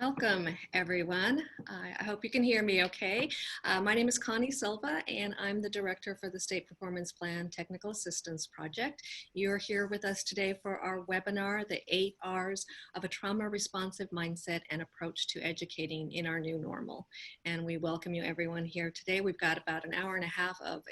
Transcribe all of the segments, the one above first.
Welcome, everyone. I hope you can hear me okay. My name is Connie Silva, and I'm the Director for the State Performance Plan Technical Assistance Project. You're here with us today for our webinar, The 8 R's of a Trauma-Responsive Mindset and Approach to Educating in Our New Normal. And we welcome you, everyone, here today. We've got about an hour and a half of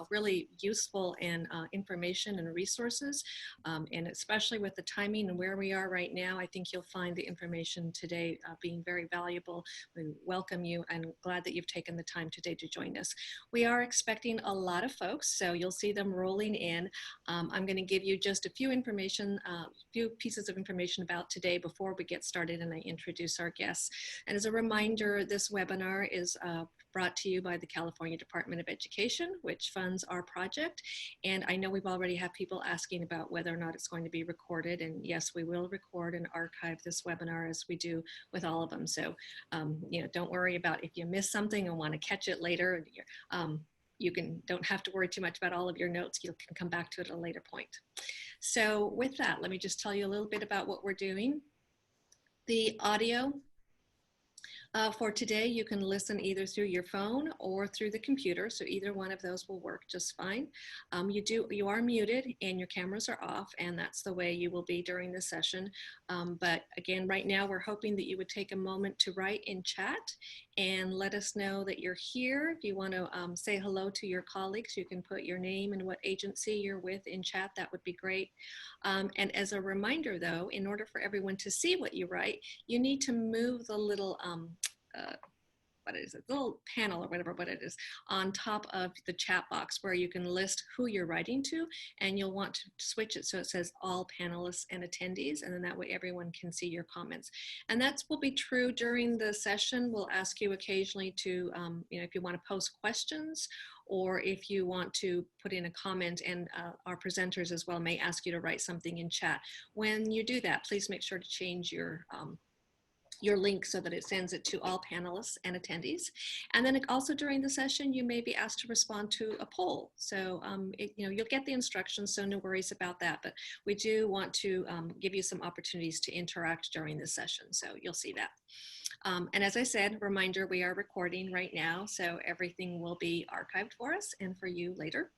really useful and information and resources, and especially with the timing and where we are right now, I think you'll find the information today being very valuable. We welcome you and glad that you've taken the time today to join us. We are expecting a lot of folks, so you'll see them rolling in. I'm going to give you just a few pieces of information about today before we get started and I introduce our guests. And as a reminder, this webinar is brought to you by the California Department of Education, which funds our project. And I know we've already had people asking about whether or not it's going to be recorded. And yes, we will record and archive this webinar as we do with all of them. So, don't worry about if you miss something and want to catch it later. You don't have to worry too much about all of your notes. You can come back to it at a later point. So with that, let me just tell you a little bit about what we're doing. The audio for today, you can listen either through your phone or through the computer, so either one of those will work just fine. You are muted and your cameras are off, and that's the way you will be during the session. But again, right now we're hoping that you would take a moment to write in chat and let us know that you're here. If you want to say hello to your colleagues, you can put your name and what agency you're with in chat. That would be great. And as a reminder, though, in order for everyone to see what you write, you need to move the little what is it, little panel or whatever what it is on top of the chat box where you can list who you're writing to, and you'll want to switch it so it says all panelists and attendees, and then that way everyone can see your comments. And that will be true during the session. We'll ask you occasionally to, if you want to post questions or if you want to put in a comment, and our presenters as well may ask you to write something in chat. When you do that, please make sure to change your link so that it sends it to all panelists and attendees. And then also during the session, you may be asked to respond to a poll. So, you'll get the instructions, so no worries about that. But we do want to give you some opportunities to interact during this session. So you'll see that. And as I said, reminder, we are recording right now, so everything will be archived for us and for you later.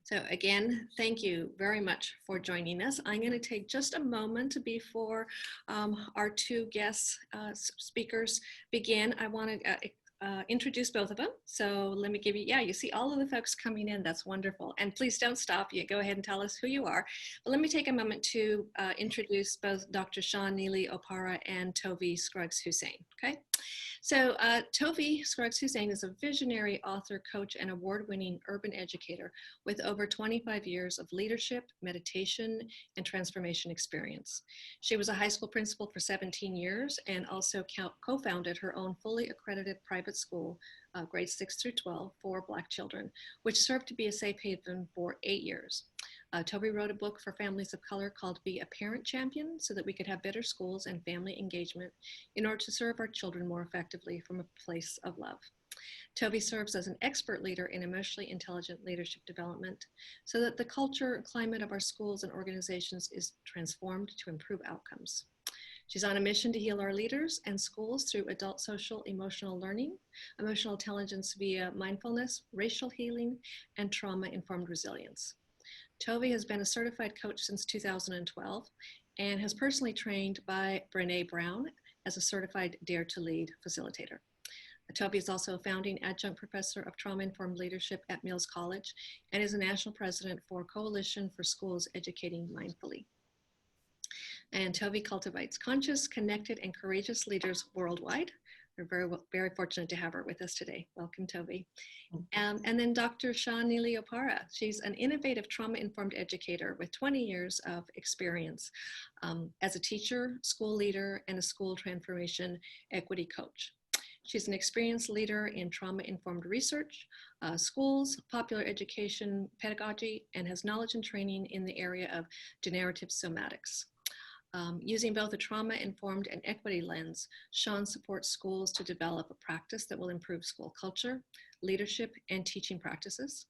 So again, thank you very much for joining us. I'm going to take just a moment before our two guest speakers begin. I want to introduce both of them. So let me give you, you see all of the folks coming in. That's wonderful. And please don't stop. You go ahead and tell us who you are. But let me take a moment to introduce both Dr. Shawn Nealy-Oparah and Tovi Scruggs-Hussein, okay? So Tovi Scruggs-Hussein is a visionary author, coach, and award-winning urban educator with over 25 years of leadership, meditation, and transformation experience. She was a high school principal for 17 years and also co-founded her own fully accredited private school, grades 6 through 12, for Black children, which served to be a safe haven for 8 years. Toby wrote a book for families of color called Be a Parent Champion, so that we could have better schools and family engagement in order to serve our children more effectively from a place of love. Toby serves as an expert leader in emotionally intelligent leadership development so that the culture and climate of our schools and organizations is transformed to improve outcomes. She's on a mission to heal our leaders and schools through adult social emotional learning, emotional intelligence via mindfulness, racial healing, and trauma-informed resilience. Toby has been a certified coach since 2012 and has personally trained by Brené Brown as a certified Dare to Lead facilitator. Toby is also a founding adjunct professor of trauma-informed leadership at Mills College and is a national president for Coalition for Schools Educating Mindfully. And Toby cultivates conscious, connected, and courageous leaders worldwide. We're very fortunate to have her with us today. Welcome, Toby. And then Dr. Shawn Nealy-Oparah. She's an innovative trauma-informed educator with 20 years of experience as a teacher, school leader, and a school transformation equity coach. She's an experienced leader in trauma-informed research, schools, popular education pedagogy, and has knowledge and training in the area of generative somatics. Using both a trauma-informed and equity lens, Shawn supports schools to develop a practice that will improve school culture, leadership, and teaching practices,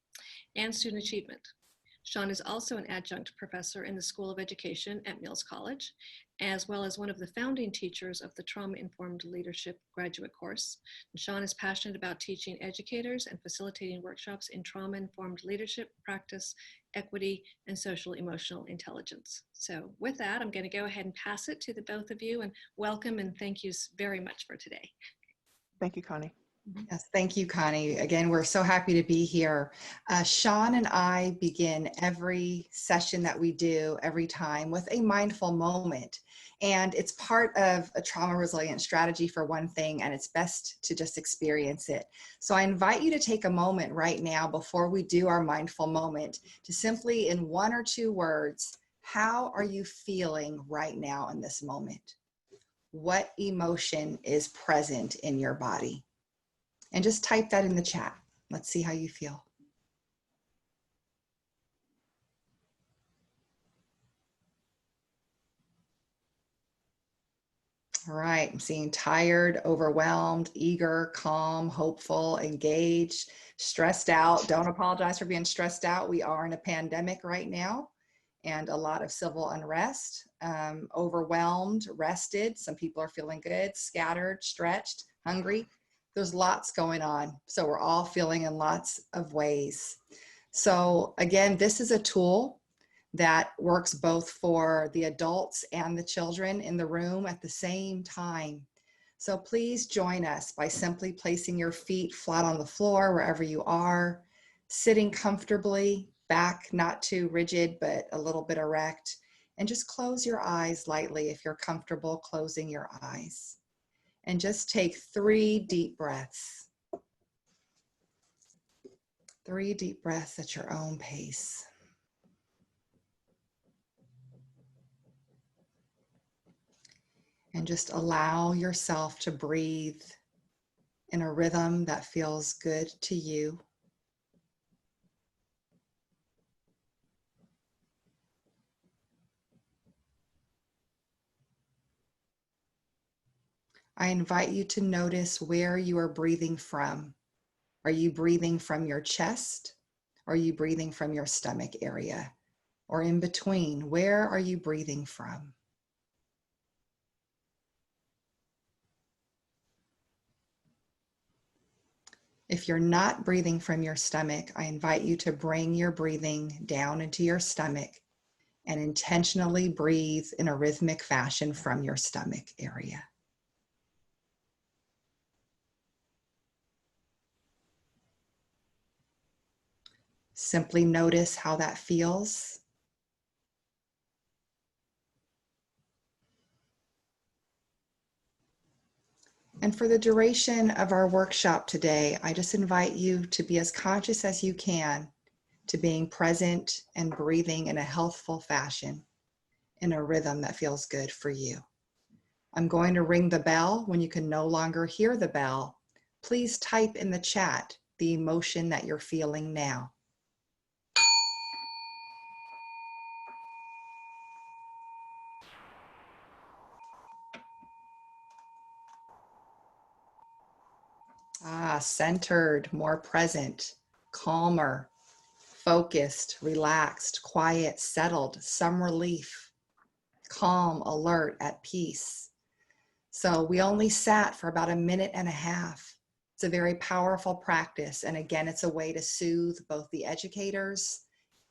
and student achievement. Shawn is also an adjunct professor in the School of Education at Mills College as well as one of the founding teachers of the Trauma-Informed Leadership graduate course. And Shawn is passionate about teaching educators and facilitating workshops in trauma-informed leadership practice, equity, and social emotional intelligence. So with that, I'm going to go ahead and pass it to the both of you, and welcome and thank you very much for today. Thank you, Connie. Yes, thank you, Connie. Again, we're so happy to be here. Shawn and I begin every session that we do every time with a mindful moment. And it's part of a trauma resilient strategy for one thing, and it's best to just experience it. So I invite you to take a moment right now before we do our mindful moment to simply, in 1 or 2 words, how are you feeling right now in this moment? What emotion is present in your body? And just type that in the chat. Let's see how you feel. All right, I'm seeing tired, overwhelmed, eager, calm, hopeful, engaged, stressed out. Don't apologize for being stressed out. We are in a pandemic right now and a lot of civil unrest. Overwhelmed, rested. Some people are feeling good, scattered, stretched, hungry. There's lots going on. So we're all feeling in lots of ways. So again, this is a tool that works both for the adults and the children in the room at the same time. So please join us by simply placing your feet flat on the floor wherever you are, sitting comfortably, back not too rigid, but a little bit erect, and just close your eyes lightly if you're comfortable closing your eyes. And just take 3 deep breaths. 3 deep breaths at your own pace. And just allow yourself to breathe in a rhythm that feels good to you. I invite you to notice where you are breathing from. Are you breathing from your chest? Or are you breathing from your stomach area? Or in between, where are you breathing from? If you're not breathing from your stomach, I invite you to bring your breathing down into your stomach and intentionally breathe in a rhythmic fashion from your stomach area. Simply notice how that feels. And for the duration of our workshop today, I just invite you to be as conscious as you can to being present and breathing in a healthful fashion, in a rhythm that feels good for you. I'm going to ring the bell. When you can no longer hear the bell, please type in the chat the emotion that you're feeling now. Centered, more present, calmer, focused, relaxed, quiet, settled, some relief, calm, alert, at peace. So we only sat for about 1.5 minutes. It's a very powerful practice. And again, it's a way to soothe both the educators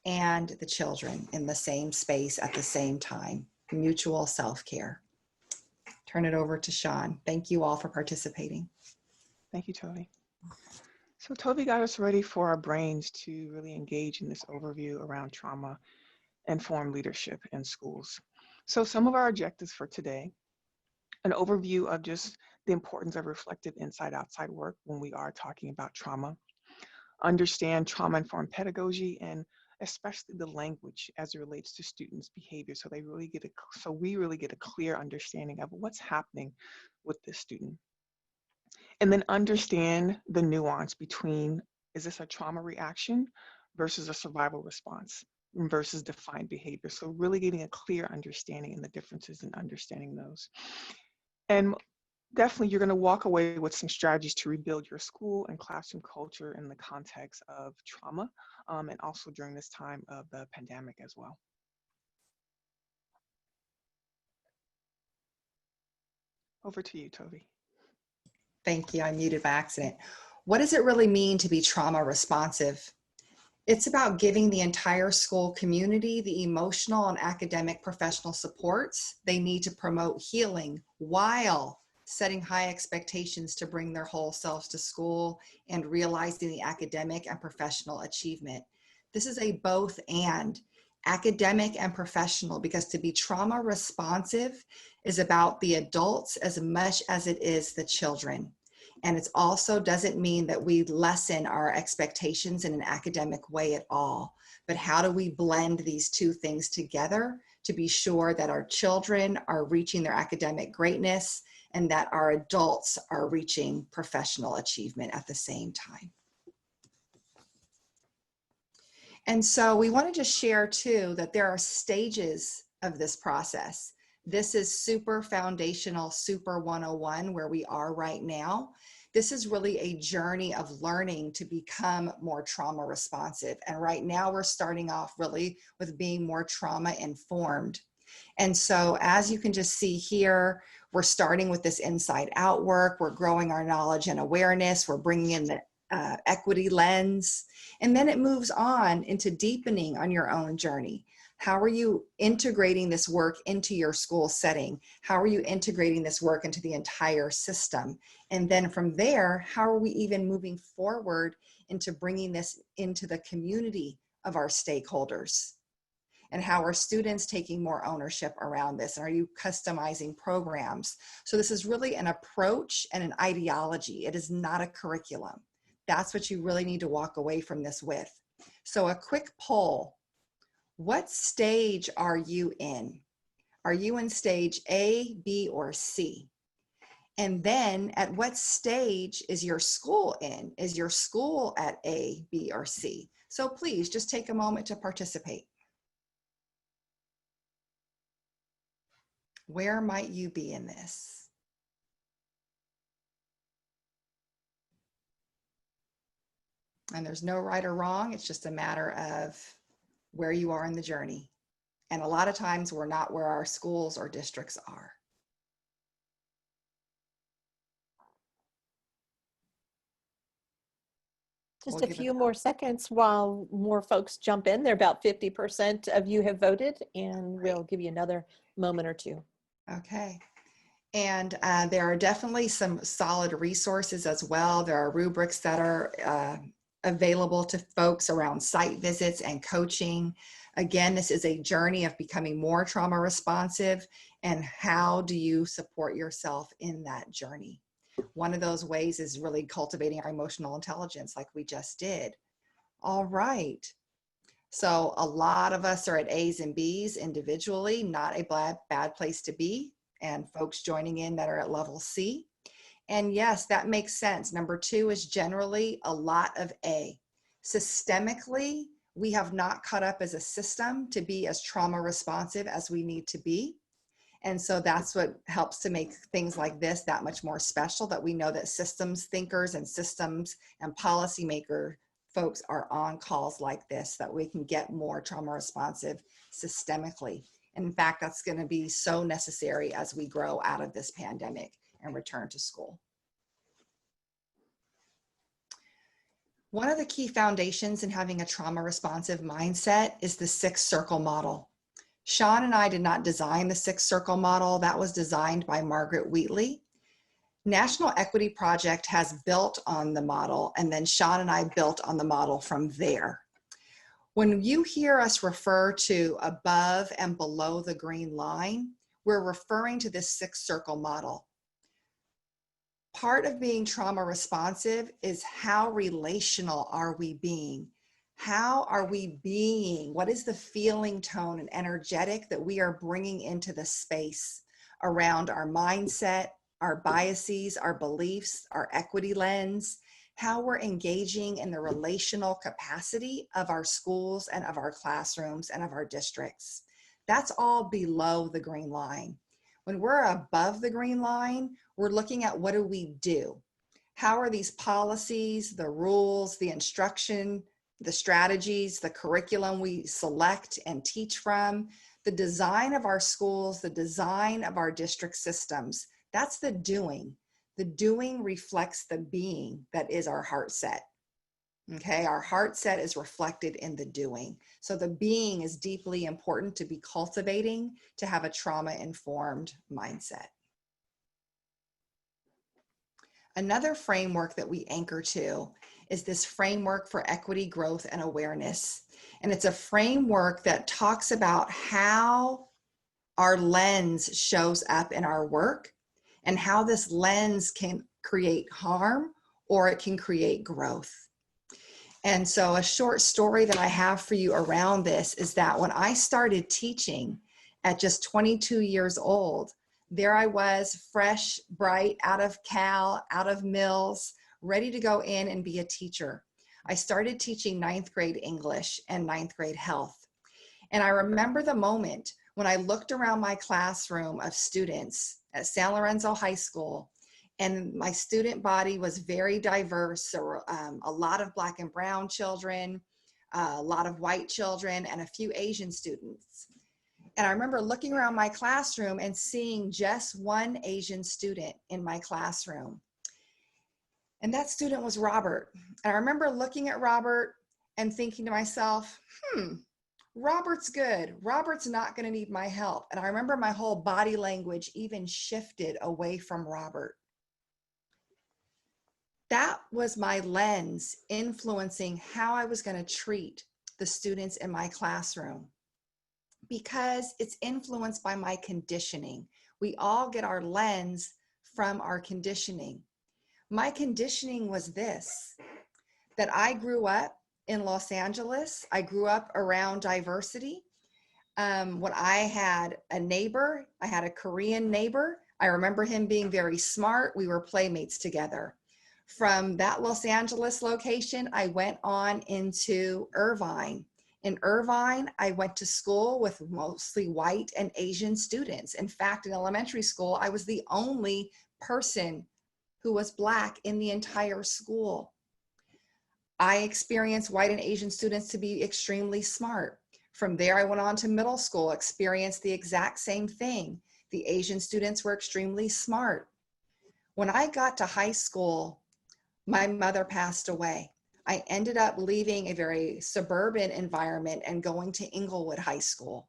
and the children in the same space at the same time. Mutual self-care. Turn it over to Shawn. Thank you all for participating. Thank you, Toby. So Toby got us ready for our brains to really engage in this overview around trauma-informed leadership in schools. So some of our objectives for today: an overview of just the importance of reflective inside-outside work when we are talking about trauma, understand trauma-informed pedagogy, and especially the language as it relates to students' behavior, so we really get a clear understanding of what's happening with this student. And then understand the nuance between, is this a trauma reaction versus a survival response versus defined behavior? So really getting a clear understanding and the differences in understanding those. And definitely you're going to walk away with some strategies to rebuild your school and classroom culture in the context of trauma, and also during this time of the pandemic as well. Over to you, Toby. Thank you. I muted by accident. What does it really mean to be trauma responsive? It's about giving the entire school community the emotional and academic professional supports they need to promote healing while setting high expectations to bring their whole selves to school and realizing the academic and professional achievement. This is a both and, academic and professional, because to be trauma responsive is about the adults as much as it is the children. And it also doesn't mean that we lessen our expectations in an academic way at all. But how do we blend these two things together to be sure that our children are reaching their academic greatness and that our adults are reaching professional achievement at the same time? And so we want to just share too that there are stages of this process. This is super foundational, super 101 where we are right now. This is really a journey of learning to become more trauma responsive. And right now we're starting off really with being more trauma informed. And so as you can just see here, we're starting with this inside out work. We're growing our knowledge and awareness. We're bringing in the equity lens. And then it moves on into deepening on your own journey. How are you integrating this work into your school setting? How are you integrating this work into the entire system? And then from there, how are we even moving forward into bringing this into the community of our stakeholders? And how are students taking more ownership around this? And are you customizing programs? So this is really an approach and an ideology. It is not a curriculum. That's what you really need to walk away from this with. So a quick poll. What stage are you in? Are you in stage A, B, or C? And then at what stage is your school in? Is your school at A, B, or C? So please just take a moment to participate. Where might you be in this? And there's no right or wrong. It's just a matter of where you are in the journey. And a lot of times we're not where our schools or districts are. Just a few more seconds while more folks jump in. They're about 50% of you have voted, and we'll give you another moment or two. Okay. And there are definitely some solid resources as well. There are rubrics that are available to folks around site visits and coaching. Again, this is a journey of becoming more trauma responsive, and how do you support yourself in that journey? One of those ways is really cultivating our emotional intelligence like we just did. All right. So a lot of us are at A's and B's individually, not a bad place to be, and folks joining in that are at level C. And yes, that makes sense. Number 2 is generally a lot of A. Systemically, we have not caught up as a system to be as trauma responsive as we need to be. And so that's what helps to make things like this that much more special, that we know that systems thinkers and systems and policymaker folks are on calls like this, that we can get more trauma responsive systemically. And in fact, that's going to be so necessary as we grow out of this pandemic and return to school. One of the key foundations in having a trauma responsive mindset is the 6 circle model. Shawn and I did not design the 6 circle model. That was designed by Margaret Wheatley. National Equity Project has built on the model, and then Shawn and I built on the model from there. When you hear us refer to above and below the green line, we're referring to this 6 circle model. Part of being trauma responsive is how relational are we being? How are we being? What is the feeling tone and energetic that we are bringing into the space around our mindset, our biases, our beliefs, our equity lens, how we're engaging in the relational capacity of our schools and of our classrooms and of our districts? That's all below the green line. When we're above the green line, we're looking at what do we do? How are these policies, the rules, the instruction, the strategies, the curriculum we select and teach from, the design of our schools, the design of our district systems, That's the doing. The doing reflects the being that is our heart set. Okay, our heart set is reflected in the doing. So the being is deeply important to be cultivating to have a trauma-informed mindset. Another framework that we anchor to is this framework for equity, growth, and awareness. And it's a framework that talks about how our lens shows up in our work and how this lens can create harm or it can create growth. And so a short story that I have for you around this is that when I started teaching at just 22 years old, there I was, fresh, bright, out of Cal, out of Mills, ready to go in and be a teacher. I started teaching 9th grade English and 9th grade health. And I remember the moment when I looked around my classroom of students at San Lorenzo High School, and my student body was very diverse. There were a lot of Black and brown children, a lot of white children, and a few Asian students. And I remember looking around my classroom and seeing just one Asian student in my classroom. And that student was Robert. And I remember looking at Robert and thinking to myself, Robert's good. Robert's not going to need my help. And I remember my whole body language even shifted away from Robert. That was my lens influencing how I was going to treat the students in my classroom, because it's influenced by my conditioning. We all get our lens from our conditioning. My conditioning was this, that I grew up in Los Angeles. I grew up around diversity. When I had a neighbor, I had a Korean neighbor. I remember him being very smart. We were playmates together. From that Los Angeles location, I went on into Irvine. In Irvine, I went to school with mostly white and Asian students. In fact, in elementary school, I was the only person who was Black in the entire school. I experienced white and Asian students to be extremely smart. From there, I went on to middle school, experienced the exact same thing. The Asian students were extremely smart. When I got to high school, my mother passed away. I ended up leaving a very suburban environment and going to Inglewood High School.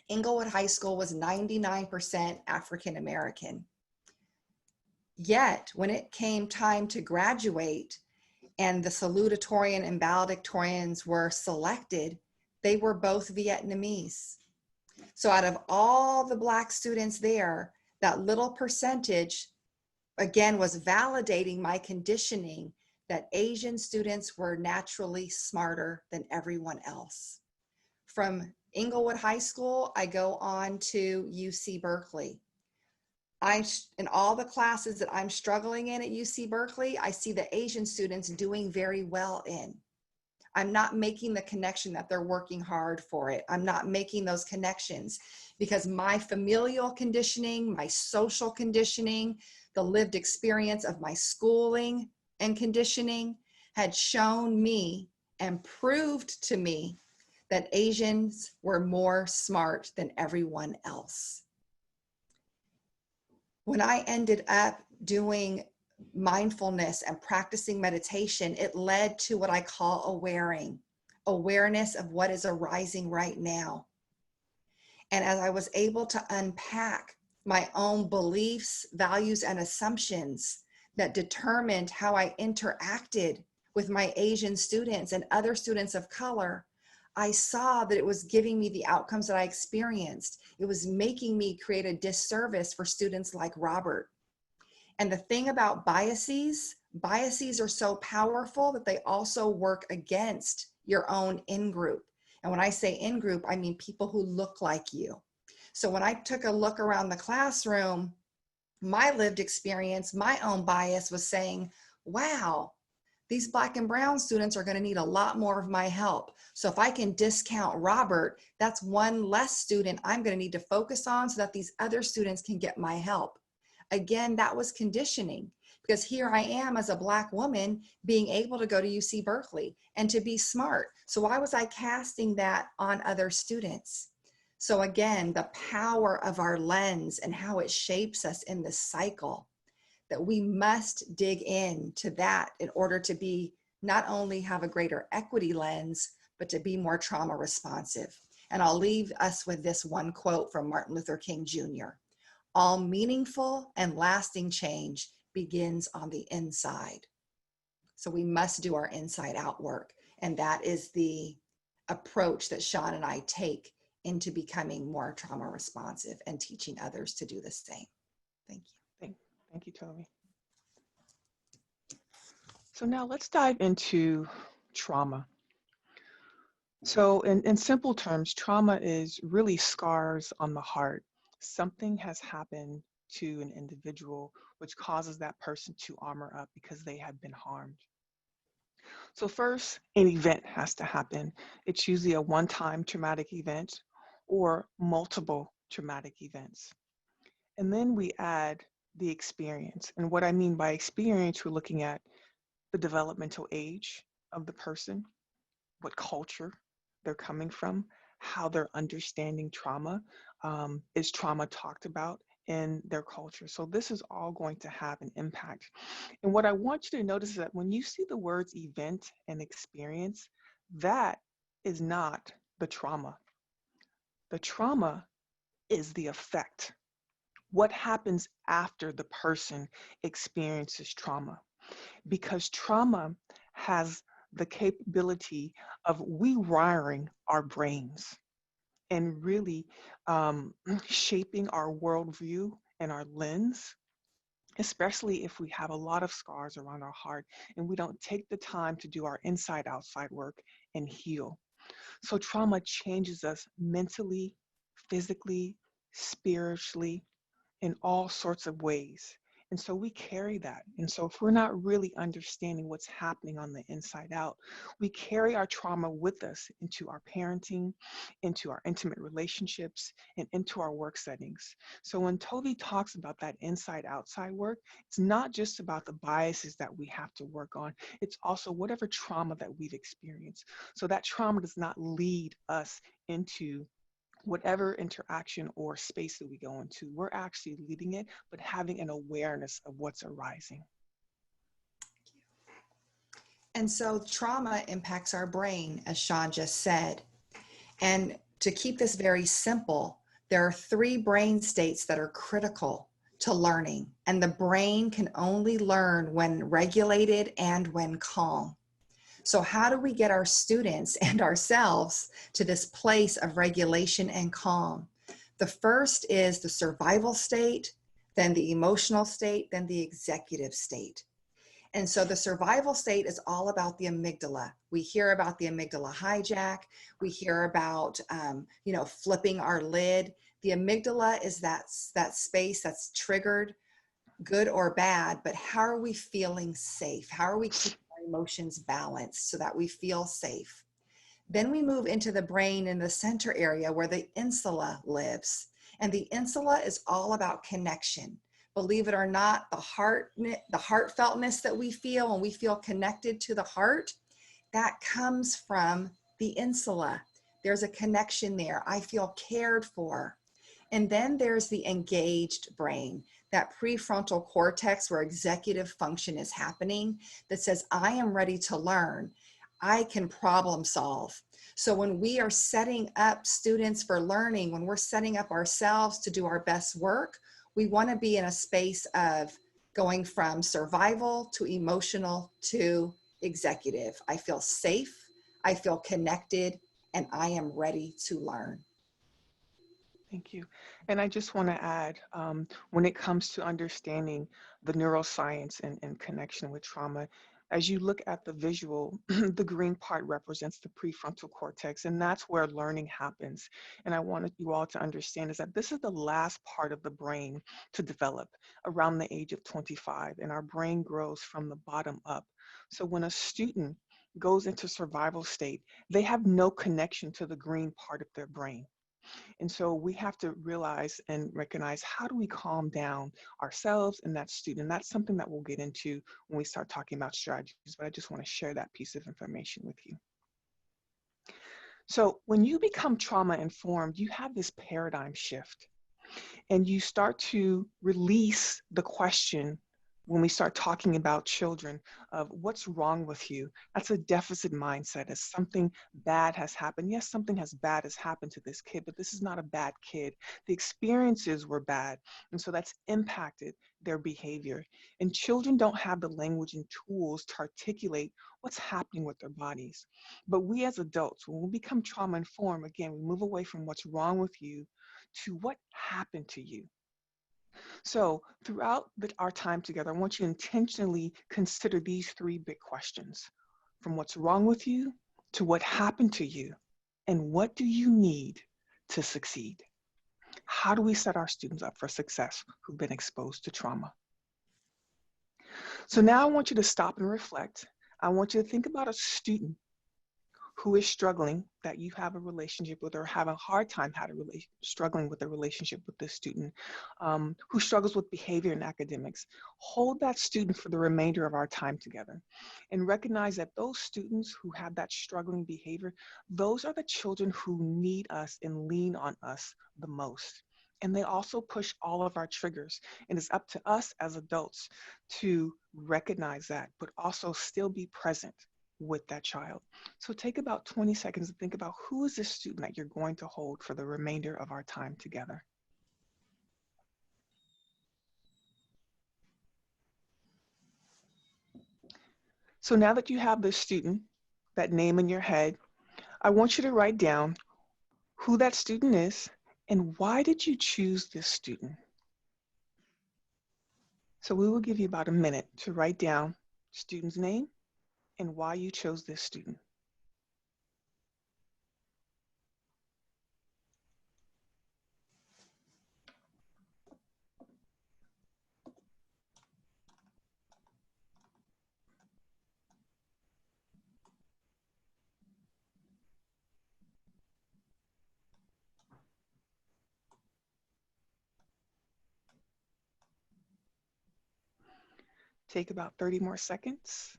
Inglewood High School was 99% African American. Yet, when it came time to graduate and the salutatorian and valedictorians were selected, they were both Vietnamese. So out of all the Black students there, that little percentage again was validating my conditioning that Asian students were naturally smarter than everyone else. From Inglewood High School, I go on to UC Berkeley. In all the classes that I'm struggling in at UC Berkeley, I see the Asian students doing very well in. I'm not making the connection that they're working hard for it. I'm not making those connections because my familial conditioning, my social conditioning, the lived experience of my schooling and conditioning had shown me and proved to me that Asians were more smart than everyone else. When I ended up doing mindfulness and practicing meditation, it led to what I call awareness of what is arising right now. And as I was able to unpack my own beliefs, values, and assumptions that determined how I interacted with my Asian students and other students of color, I saw that it was giving me the outcomes that I experienced. It was making me create a disservice for students like Robert. And the thing about biases are so powerful that they also work against your own in-group. And when I say in-group, I mean people who look like you. So when I took a look around the classroom, my lived experience, my own bias was saying, wow, these Black and brown students are going to need a lot more of my help. So if I can discount Robert, that's one less student I'm going to need to focus on so that these other students can get my help. Again, that was conditioning, because here I am as a Black woman being able to go to UC Berkeley and to be smart. So why was I casting that on other students? So again, the power of our lens and how it shapes us in this cycle, that we must dig into that in order to be, not only have a greater equity lens, but to be more trauma responsive. And I'll leave us with this one quote from Martin Luther King Jr. All meaningful and lasting change begins on the inside. So we must do our inside out work. And that is the approach that Shawn and I take into becoming more trauma responsive and teaching others to do the same. Thank you. Thank you, Toby. So now let's dive into trauma. So in simple terms, trauma is really scars on the heart. Something has happened to an individual which causes that person to armor up because they have been harmed. So first, an event has to happen. It's usually a one-time traumatic event or multiple traumatic events. And then we add the experience. And what I mean by experience, we're looking at the developmental age of the person, what culture they're coming from, how they're understanding trauma. Is trauma talked about in their culture? So this is all going to have an impact. And what I want you to notice is that when you see the words event and experience, that is not the trauma. The trauma is the effect. What happens after the person experiences trauma? Because trauma has the capability of rewiring our brains and really shaping our worldview and our lens, especially if we have a lot of scars around our heart and we don't take the time to do our inside-outside work and heal. So trauma changes us mentally, physically, spiritually, in all sorts of ways. And so we carry that. And so if we're not really understanding what's happening on the inside out, we carry our trauma with us into our parenting, into our intimate relationships, and into our work settings. So when Toby talks about that inside outside work, it's not just about the biases that we have to work on. It's also whatever trauma that we've experienced. So that trauma does not lead us into whatever interaction or space that we go into. We're actually leading it, but having an awareness of what's arising. And so trauma impacts our brain, as Shawn just said. And to keep this very simple, there are 3 brain states that are critical to learning. And the brain can only learn when regulated and when calm. So how do we get our students and ourselves to this place of regulation and calm? The first is the survival state, then the emotional state, then the executive state. And so the survival state is all about the amygdala. We hear about the amygdala hijack. We hear about, flipping our lid. The amygdala is that space that's triggered, good or bad, but how are we feeling safe? How are we keeping our emotions balanced so that we feel safe? Then we move into the brain in the center area where the insula lives. And the insula is all about connection. Believe it or not, the heartfeltness that we feel when we feel connected to the heart, that comes from the insula. There's a connection there. I feel cared for. And then there's the engaged brain, that prefrontal cortex where executive function is happening, that says, I am ready to learn. I can problem solve. So when we are setting up students for learning, when we're setting up ourselves to do our best work, we want to be in a space of going from survival to emotional to executive. I feel safe, I feel connected, and I am ready to learn. Thank you. And I just want to add, when it comes to understanding the neuroscience and connection with trauma, as you look at the visual, the green part represents the prefrontal cortex, and that's where learning happens. And I wanted you all to understand is that this is the last part of the brain to develop around the age of 25, and our brain grows from the bottom up. So when a student goes into survival state, they have no connection to the green part of their brain. And so we have to realize and recognize, how do we calm down ourselves and that student? That's something that we'll get into when we start talking about strategies, but I just want to share that piece of information with you. So when you become trauma informed, you have this paradigm shift and you start to release the question when we start talking about children of what's wrong with you. That's a deficit mindset. As something bad has happened. Yes, something bad has happened to this kid, but this is not a bad kid. The experiences were bad. And so that's impacted their behavior. And children don't have the language and tools to articulate what's happening with their bodies. But we as adults, when we become trauma informed, again, we move away from what's wrong with you to what happened to you. So throughout our time together, I want you to intentionally consider these three big questions: from what's wrong with you to what happened to you, and what do you need to succeed? How do we set our students up for success who've been exposed to trauma? So now I want you to stop and reflect. I want you to think about a student who is struggling, that you have a relationship with, or have a hard time struggling with a relationship with this student, who struggles with behavior and academics. Hold that student for the remainder of our time together and recognize that those students who have that struggling behavior, those are the children who need us and lean on us the most. And they also push all of our triggers. And it's up to us as adults to recognize that, but also still be present with that child. So take about 20 seconds to think about who is this student that you're going to hold for the remainder of our time together. So now that you have this student, that name in your head, I want you to write down who that student is and why did you choose this student? So we will give you about a minute to write down student's name and why you chose this student. Take about 30 more seconds.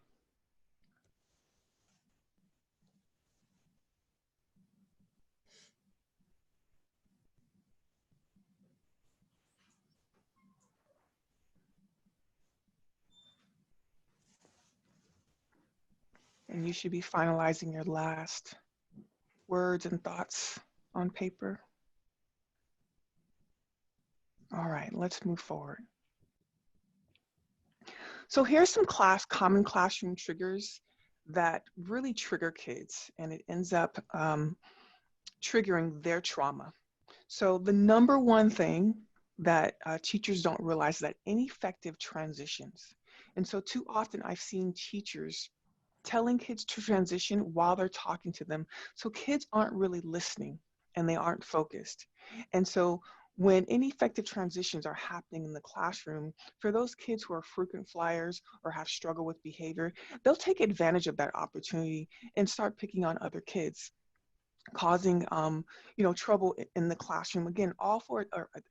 And you should be finalizing your last words and thoughts on paper. All right, let's move forward. So here's some common classroom triggers that really trigger kids, and it ends up triggering their trauma. So the number one thing that teachers don't realize is that ineffective transitions. And so too often I've seen teachers telling kids to transition while they're talking to them. So kids aren't really listening and they aren't focused. And so when ineffective transitions are happening in the classroom, for those kids who are frequent flyers or have struggled with behavior, they'll take advantage of that opportunity and start picking on other kids, causing trouble in the classroom. Again, all for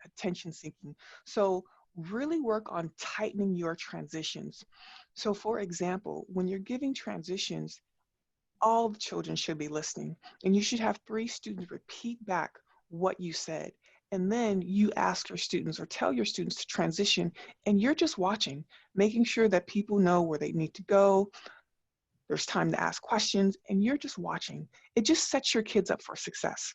attention seeking. So really work on tightening your transitions. So for example, when you're giving transitions, all the children should be listening, and you should have 3 students repeat back what you said. And then you ask your students or tell your students to transition, and you're just watching, making sure that people know where they need to go. There's time to ask questions, and you're just watching. It just sets your kids up for success.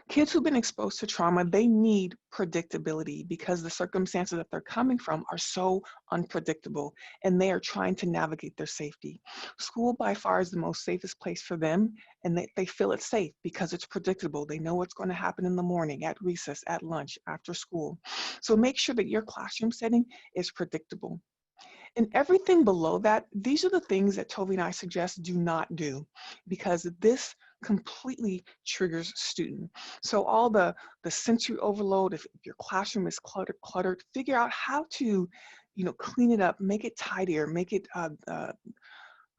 Kids who've been exposed to trauma, they need predictability because the circumstances that they're coming from are so unpredictable, and they are trying to navigate their safety. School by far is the most safest place for them, and they feel it's safe because it's predictable. They know what's going to happen in the morning, at recess, at lunch, after school. So make sure that your classroom setting is predictable. And everything below that, these are the things that Toby and I suggest do not do, because this completely triggers student. So all the sensory overload, if your classroom is cluttered, figure out how to, clean it up, make it tidier, make it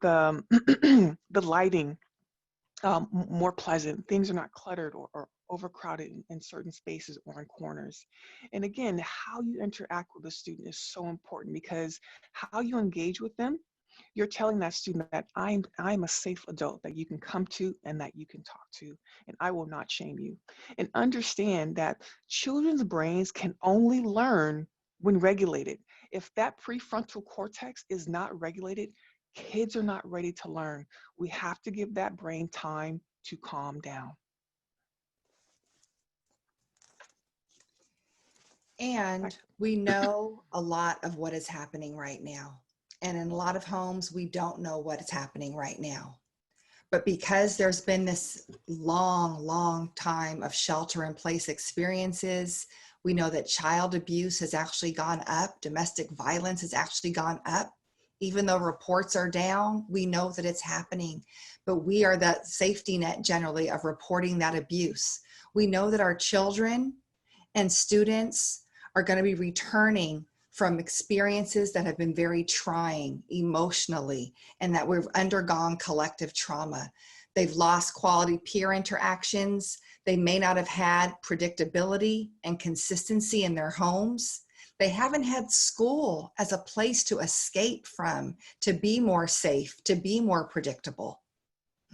the the lighting more pleasant. Things are not cluttered or overcrowded in certain spaces or in corners. And again, how you interact with the student is so important, because how you engage with them You're telling that student that I'm a safe adult that you can come to and that you can talk to, and I will not shame you. And understand that children's brains can only learn when regulated. If that prefrontal cortex is not regulated, kids are not ready to learn. We have to give that brain time to calm down. And we know a lot of what is happening right now. And in a lot of homes, we don't know what is happening right now. But because there's been this long time of shelter in place experiences, we know that child abuse has actually gone up, domestic violence has actually gone up. Even though reports are down, we know that it's happening. But we are the safety net generally of reporting that abuse. We know that our children and students are going to be returning from experiences that have been very trying emotionally, and that we've undergone collective trauma. They've lost quality peer interactions. They may not have had predictability and consistency in their homes. They haven't had school as a place to escape from, to be more safe, to be more predictable.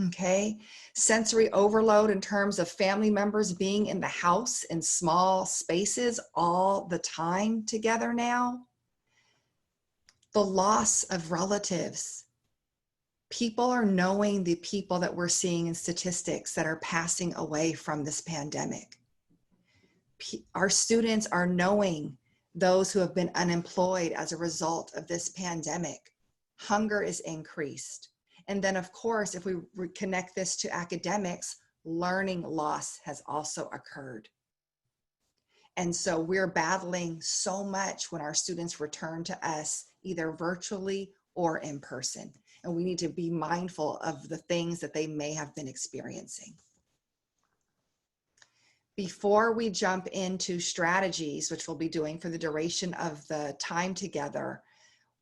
Okay, sensory overload in terms of family members being in the house in small spaces all the time together now. The loss of relatives. People are knowing the people that we're seeing in statistics that are passing away from this pandemic. Our students are knowing those who have been unemployed as a result of this pandemic. Hunger is increased. And then, of course, if we connect this to academics, learning loss has also occurred. And so we're battling so much when our students return to us, either virtually or in person. And we need to be mindful of the things that they may have been experiencing. Before we jump into strategies, which we'll be doing for the duration of the time together,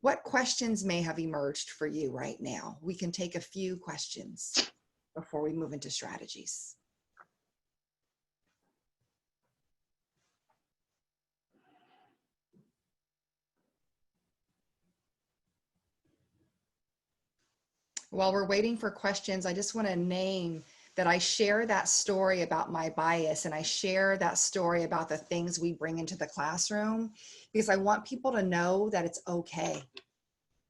what questions may have emerged for you right now? We can take a few questions before we move into strategies. While we're waiting for questions, I just want to name that I share that story about my bias, and I share that story about the things we bring into the classroom, because I want people to know that it's okay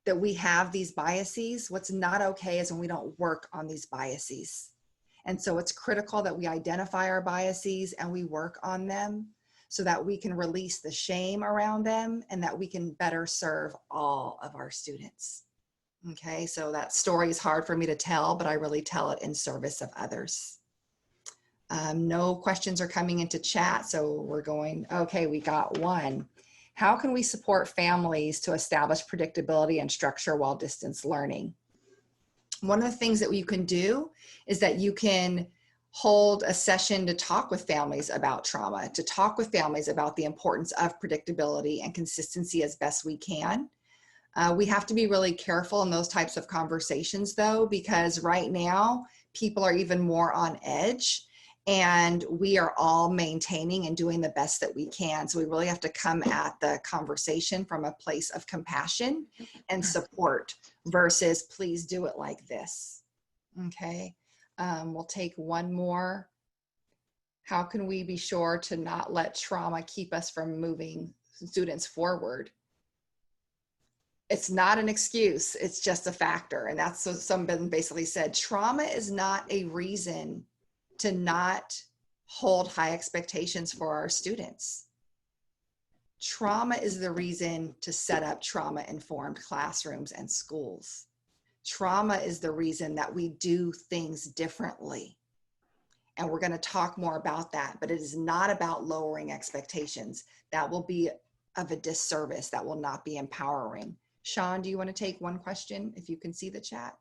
that we have these biases. What's not okay is when we don't work on these biases. And so it's critical that we identify our biases and we work on them so that we can release the shame around them and that we can better serve all of our students. Okay, so that story is hard for me to tell, but I really tell it in service of others. No questions are coming into chat, so we're going, okay, we got one. How can we support families to establish predictability and structure while distance learning? One of the things that you can do is that you can hold a session to talk with families about trauma, to talk with families about the importance of predictability and consistency as best we can. We have to be really careful in those types of conversations though, because right now people are even more on edge. And we are all maintaining and doing the best that we can. So we really have to come at the conversation from a place of compassion and support versus please do it like this. Okay, we'll take one more. How can we be sure to not let trauma keep us from moving students forward? It's not an excuse, it's just a factor. And that's what someone basically said. Trauma is not a reason to not hold high expectations for our students. Trauma is the reason to set up trauma-informed classrooms and schools. Trauma is the reason that we do things differently. And we're going to talk more about that, but it is not about lowering expectations. That will be of a disservice. That will not be empowering. Shawn, do you want to take one question if you can see the chat?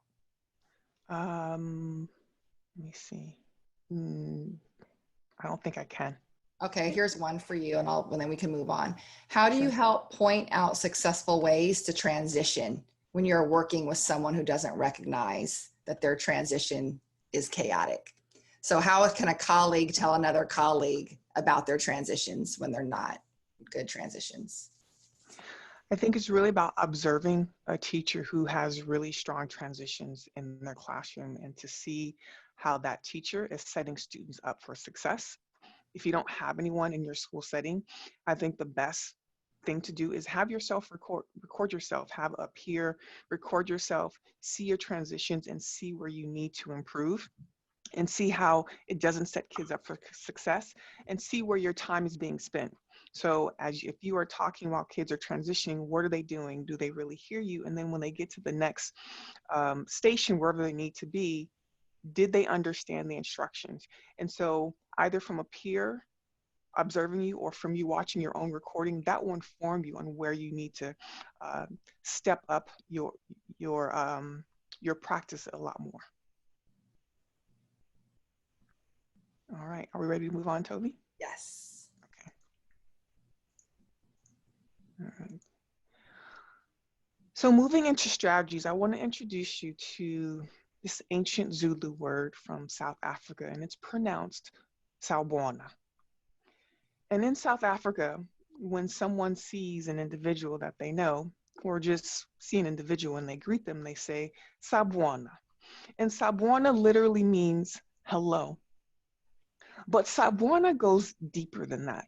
Let me see. I don't think I can. Okay, here's one for you, and then we can move on. How do you help point out successful ways to transition when you're working with someone who doesn't recognize that their transition is chaotic? So how can a colleague tell another colleague about their transitions when they're not good transitions? I think it's really about observing a teacher who has really strong transitions in their classroom and to see how that teacher is setting students up for success. If you don't have anyone in your school setting, I think the best thing to do is have yourself record yourself, have a peer record yourself, see your transitions and see where you need to improve and see how it doesn't set kids up for success and see where your time is being spent. So if you are talking while kids are transitioning, what are they doing? Do they really hear you? And then when they get to the next station, wherever they need to be, did they understand the instructions? And so either from a peer observing you or from you watching your own recording, that will inform you on where you need to step up your practice a lot more. All right, are we ready to move on, Toby? Yes. Okay. All right. So moving into strategies, I want to introduce you to this ancient Zulu word from South Africa, and it's pronounced Sawubona. And in South Africa, when someone sees an individual that they know, or just see an individual and they greet them, they say Sawubona. And Sawubona literally means hello. But Sawubona goes deeper than that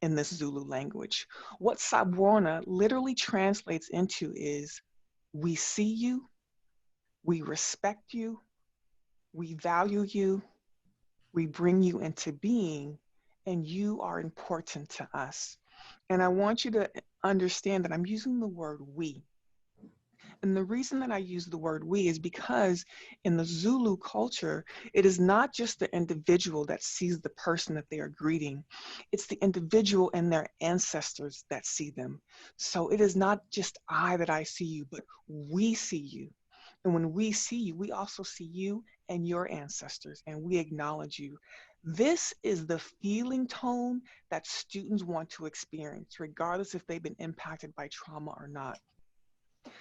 in this Zulu language. What Sawubona literally translates into is, we see you, we respect you, we value you, we bring you into being, and you are important to us. And I want you to understand that I'm using the word we. And the reason that I use the word we is because in the Zulu culture, it is not just the individual that sees the person that they are greeting. It's the individual and their ancestors that see them. So it is not just I that I see you, but we see you. And when we see you, we also see you and your ancestors, and we acknowledge you. This is the feeling tone that students want to experience, regardless if they've been impacted by trauma or not.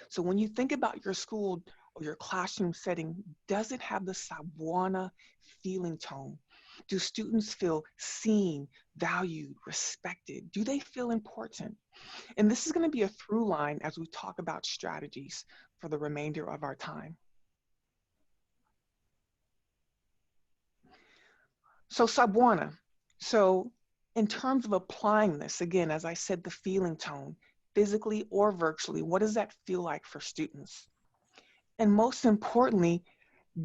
So when you think about your school or your classroom setting, does it have the Sawubona feeling tone? Do students feel seen, valued, respected? Do they feel important? And this is going to be a through line as we talk about strategies for the remainder of our time. So Sawubona. So in terms of applying this, again, as I said, the feeling tone, physically or virtually, what does that feel like for students? And most importantly,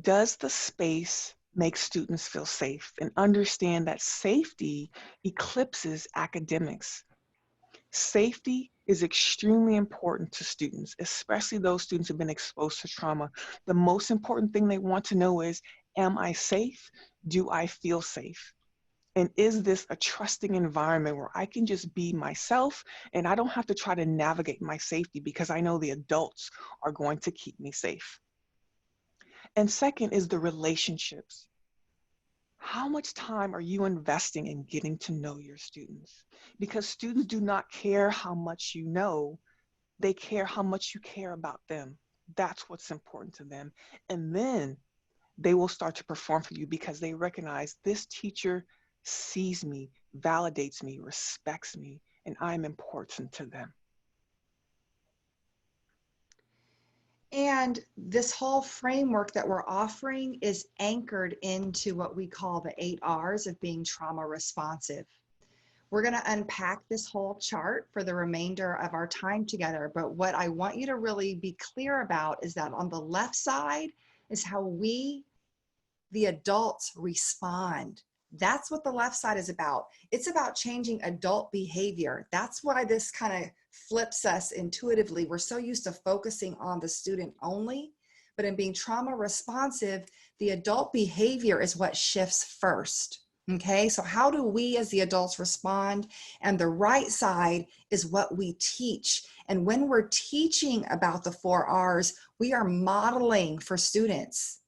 does the space make students feel safe and understand that safety eclipses academics? Safety is extremely important to students, especially those students who've been exposed to trauma. The most important thing they want to know is, am I safe? Do I feel safe? And is this a trusting environment where I can just be myself and I don't have to try to navigate my safety because I know the adults are going to keep me safe? And second is the relationships. How much time are you investing in getting to know your students? Because students do not care how much you know, they care how much you care about them. That's what's important to them. And then they will start to perform for you because they recognize this teacher sees me, validates me, respects me, and I'm important to them. And this whole framework that we're offering is anchored into what we call the 8 R's of being trauma responsive. We're going to unpack this whole chart for the remainder of our time together. But what I want you to really be clear about is that on the left side is how we, the adults, respond. That's what the left side is about. It's about changing adult behavior. That's why this kind of flips us intuitively. We're so used to focusing on the student only, but in being trauma responsive, the adult behavior is what shifts first. Okay, so how do we as the adults respond? And the right side is what we teach. And when we're teaching about the 4 R's, we are modeling for students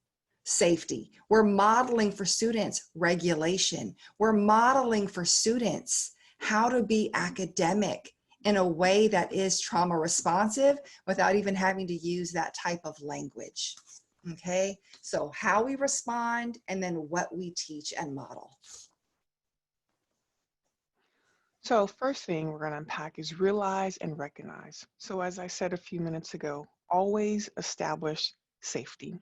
safety. We're modeling for students regulation. We're modeling for students how to be academic in a way that is trauma responsive without even having to use that type of language. Okay, so how we respond and then what we teach and model. So first thing we're going to unpack is realize and recognize. So as I said a few minutes ago, always establish safety.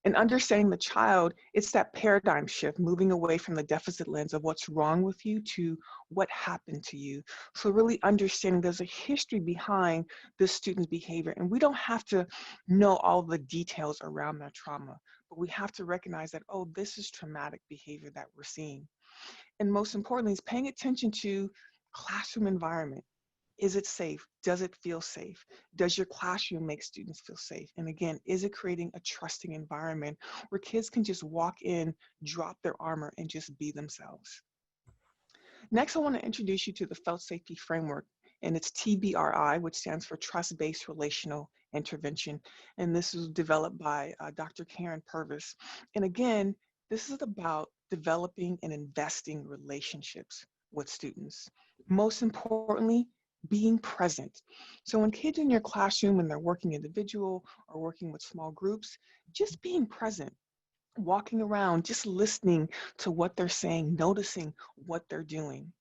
And understanding the child, it's that paradigm shift, moving away from the deficit lens of what's wrong with you to what happened to you. So really understanding there's a history behind this student's behavior, and we don't have to know all the details around their trauma, but we have to recognize that, oh, this is traumatic behavior that we're seeing. And most importantly is paying attention to classroom environment. Is it safe? Does it feel safe? Does your classroom make students feel safe? And again, is it creating a trusting environment where kids can just walk in, drop their armor, and just be themselves? Next, I want to introduce you to the Felt Safety Framework, and it's TBRI, which stands for Trust-Based Relational Intervention. And this was developed by Dr. Karen Purvis. And again, this is about developing and investing relationships with students. Most importantly, being present. So when kids in your classroom, when they're working individual or working with small groups, just being present, walking around, just listening to what they're saying, noticing what they're doing.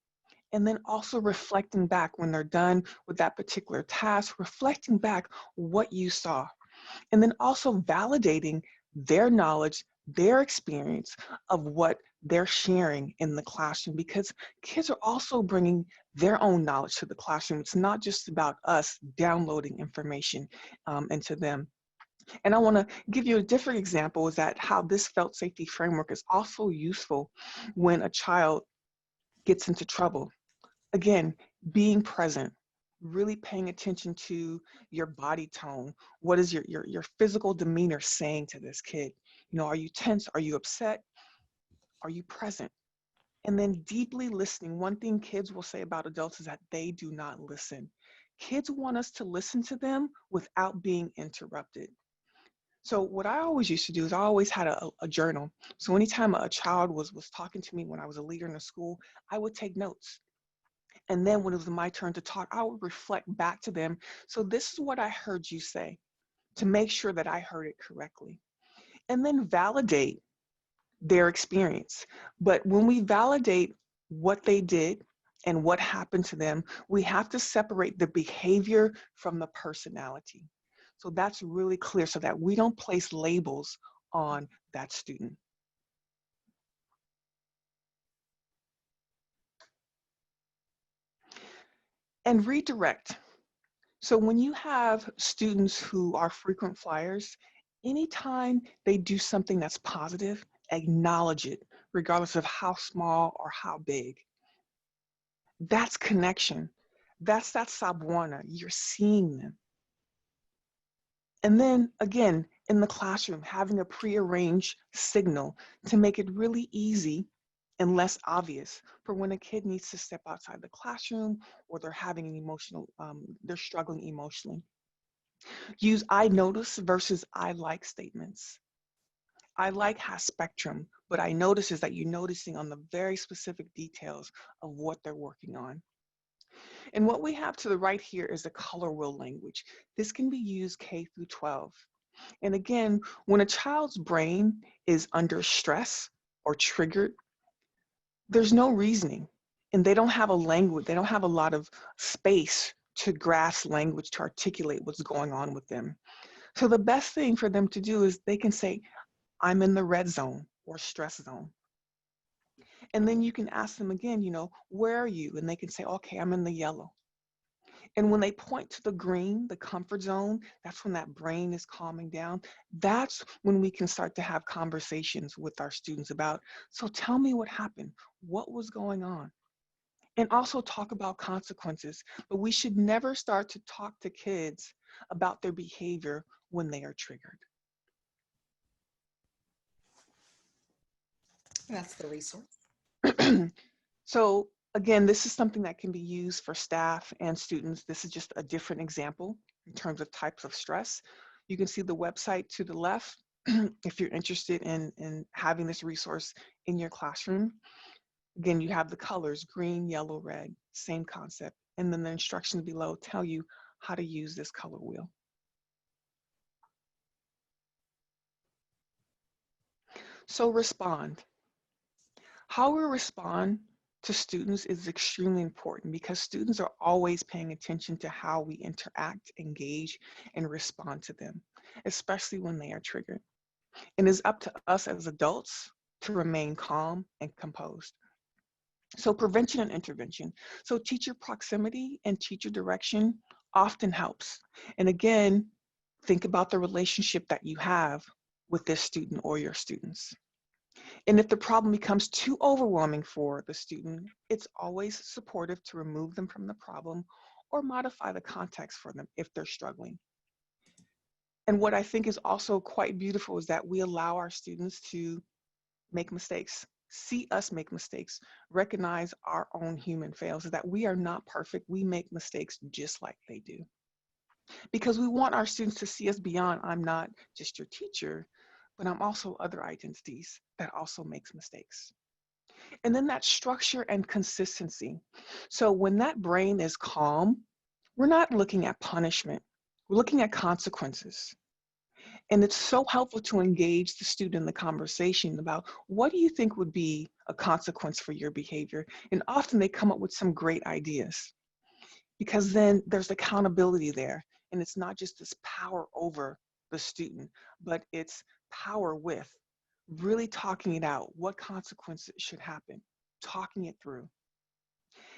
And then also reflecting back when they're done with that particular task, reflecting back what you saw. And then also validating their knowledge, their experience of what they're sharing in the classroom, because kids are also bringing their own knowledge to the classroom. It's not just about us downloading information into them. And I want to give you a different example is that how this felt safety framework is also useful when a child gets into trouble. Again, being present, really paying attention to your body tone. What is your physical demeanor saying to this kid? You know, are you tense? Are you upset? Are you present? And then deeply listening. One thing kids will say about adults is that they do not listen. Kids want us to listen to them without being interrupted. So what I always used to do is I always had a journal. So anytime a child was talking to me when I was a leader in the school, I would take notes. And then when it was my turn to talk, I would reflect back to them. So this is what I heard you say, to make sure that I heard it correctly. And then validate their experience. But when we validate what they did and what happened to them, we have to separate the behavior from the personality. So that's really clear so that we don't place labels on that student. And redirect. So when you have students who are frequent flyers, anytime they do something that's positive, acknowledge it, regardless of how small or how big. That's connection. That's that sabwana. You're seeing them. And then again, in the classroom, having a prearranged signal to make it really easy and less obvious for when a kid needs to step outside the classroom or they're having an emotional, they're struggling emotionally. Use I notice versus I like statements. I like has spectrum, but I notice is that you're noticing on the very specific details of what they're working on. And what we have to the right here is the color wheel language. This can be used K through 12. And again, when a child's brain is under stress or triggered, there's no reasoning. And they don't have a language, they don't have a lot of space to grasp language to articulate what's going on with them. So the best thing for them to do is they can say, I'm in the red zone or stress zone. And then you can ask them again, you know, where are you? And they can say, okay, I'm in the yellow. And when they point to the green, the comfort zone, that's when that brain is calming down. That's when we can start to have conversations with our students about, so tell me what happened. What was going on? And also talk about consequences. But we should never start to talk to kids about their behavior when they are triggered. That's the resource. So again, this is something that can be used for staff and students. This is just a different example in terms of types of stress. You can see the website to the left if you're interested in having this resource in your classroom. Again, you have the colors, green, yellow, red, same concept. And then the instructions below tell you how to use this color wheel. So respond. How we respond to students is extremely important because students are always paying attention to how we interact, engage, and respond to them, especially when they are triggered. And it's up to us as adults to remain calm and composed. So prevention and intervention. So teacher proximity and teacher direction often helps. And again, think about the relationship that you have with this student or your students. And if the problem becomes too overwhelming for the student, it's always supportive to remove them from the problem or modify the context for them if they're struggling. And what I think is also quite beautiful is that we allow our students to make mistakes, see us make mistakes, recognize our own human fails, is that we are not perfect. We make mistakes just like they do. Because we want our students to see us beyond, I'm not just your teacher, but I'm also other identities that also makes mistakes. And then that structure and consistency. So when that brain is calm, we're not looking at punishment, we're looking at consequences. And it's so helpful to engage the student in the conversation about what do you think would be a consequence for your behavior? And often they come up with some great ideas because then there's accountability there. And it's not just this power over the student, but it's power with really talking it out, what consequences should happen, talking it through.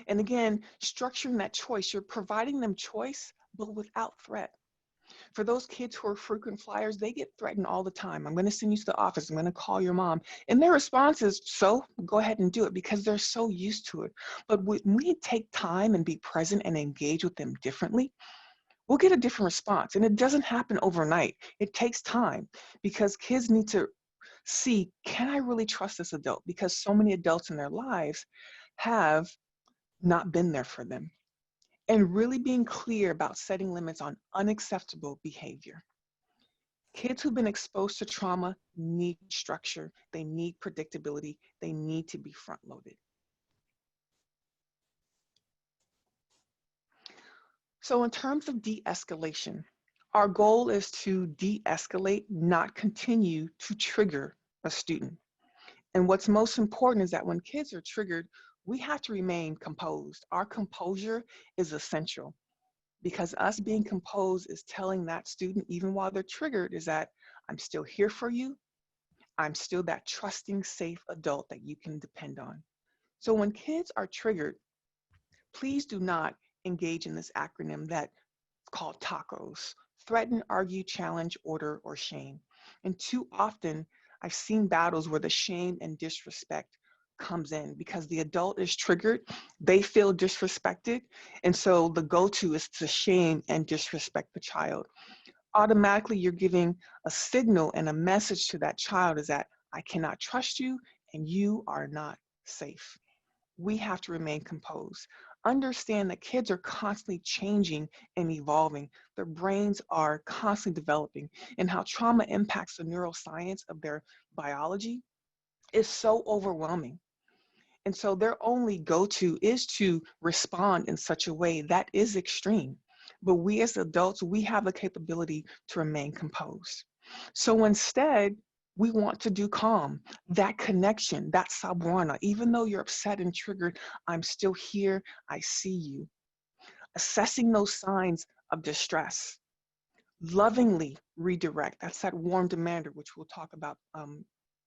And again, structuring that choice, you're providing them choice, but without threat. For those kids who are frequent flyers, they get threatened all the time. I'm going to send you to the office. I'm going to call your mom. And their response is, so go ahead and do it, because they're so used to it. But when we take time and be present and engage with them differently, we'll get a different response. And it doesn't happen overnight. It takes time because kids need to see, can I really trust this adult? Because so many adults in their lives have not been there for them. And really being clear about setting limits on unacceptable behavior. Kids who've been exposed to trauma need structure, they need predictability, they need to be front-loaded. So in terms of de-escalation, our goal is to de-escalate, not continue to trigger a student. And what's most important is that when kids are triggered, we have to remain composed. Our composure is essential because us being composed is telling that student, even while they're triggered, is that I'm still here for you. I'm still that trusting, safe adult that you can depend on. So when kids are triggered, please do not engage in this acronym that's called TACOs: threaten, argue, challenge, order, or shame. And too often, I've seen battles where the shame and disrespect comes in because the adult is triggered, they feel disrespected, and so the go-to is to shame and disrespect the child. Automatically, you're giving a signal and a message to that child is that I cannot trust you and you are not safe. We have to remain composed. Understand that kids are constantly changing and evolving. Their brains are constantly developing, and how trauma impacts the neuroscience of their biology is so overwhelming. And so their only go-to is to respond in such a way that is extreme. But we as adults, we have the capability to remain composed. So instead, we want to do calm, that connection, that sabuana. Even though you're upset and triggered, I'm still here, I see you. Assessing those signs of distress. Lovingly redirect, that's that warm demander, which we'll talk about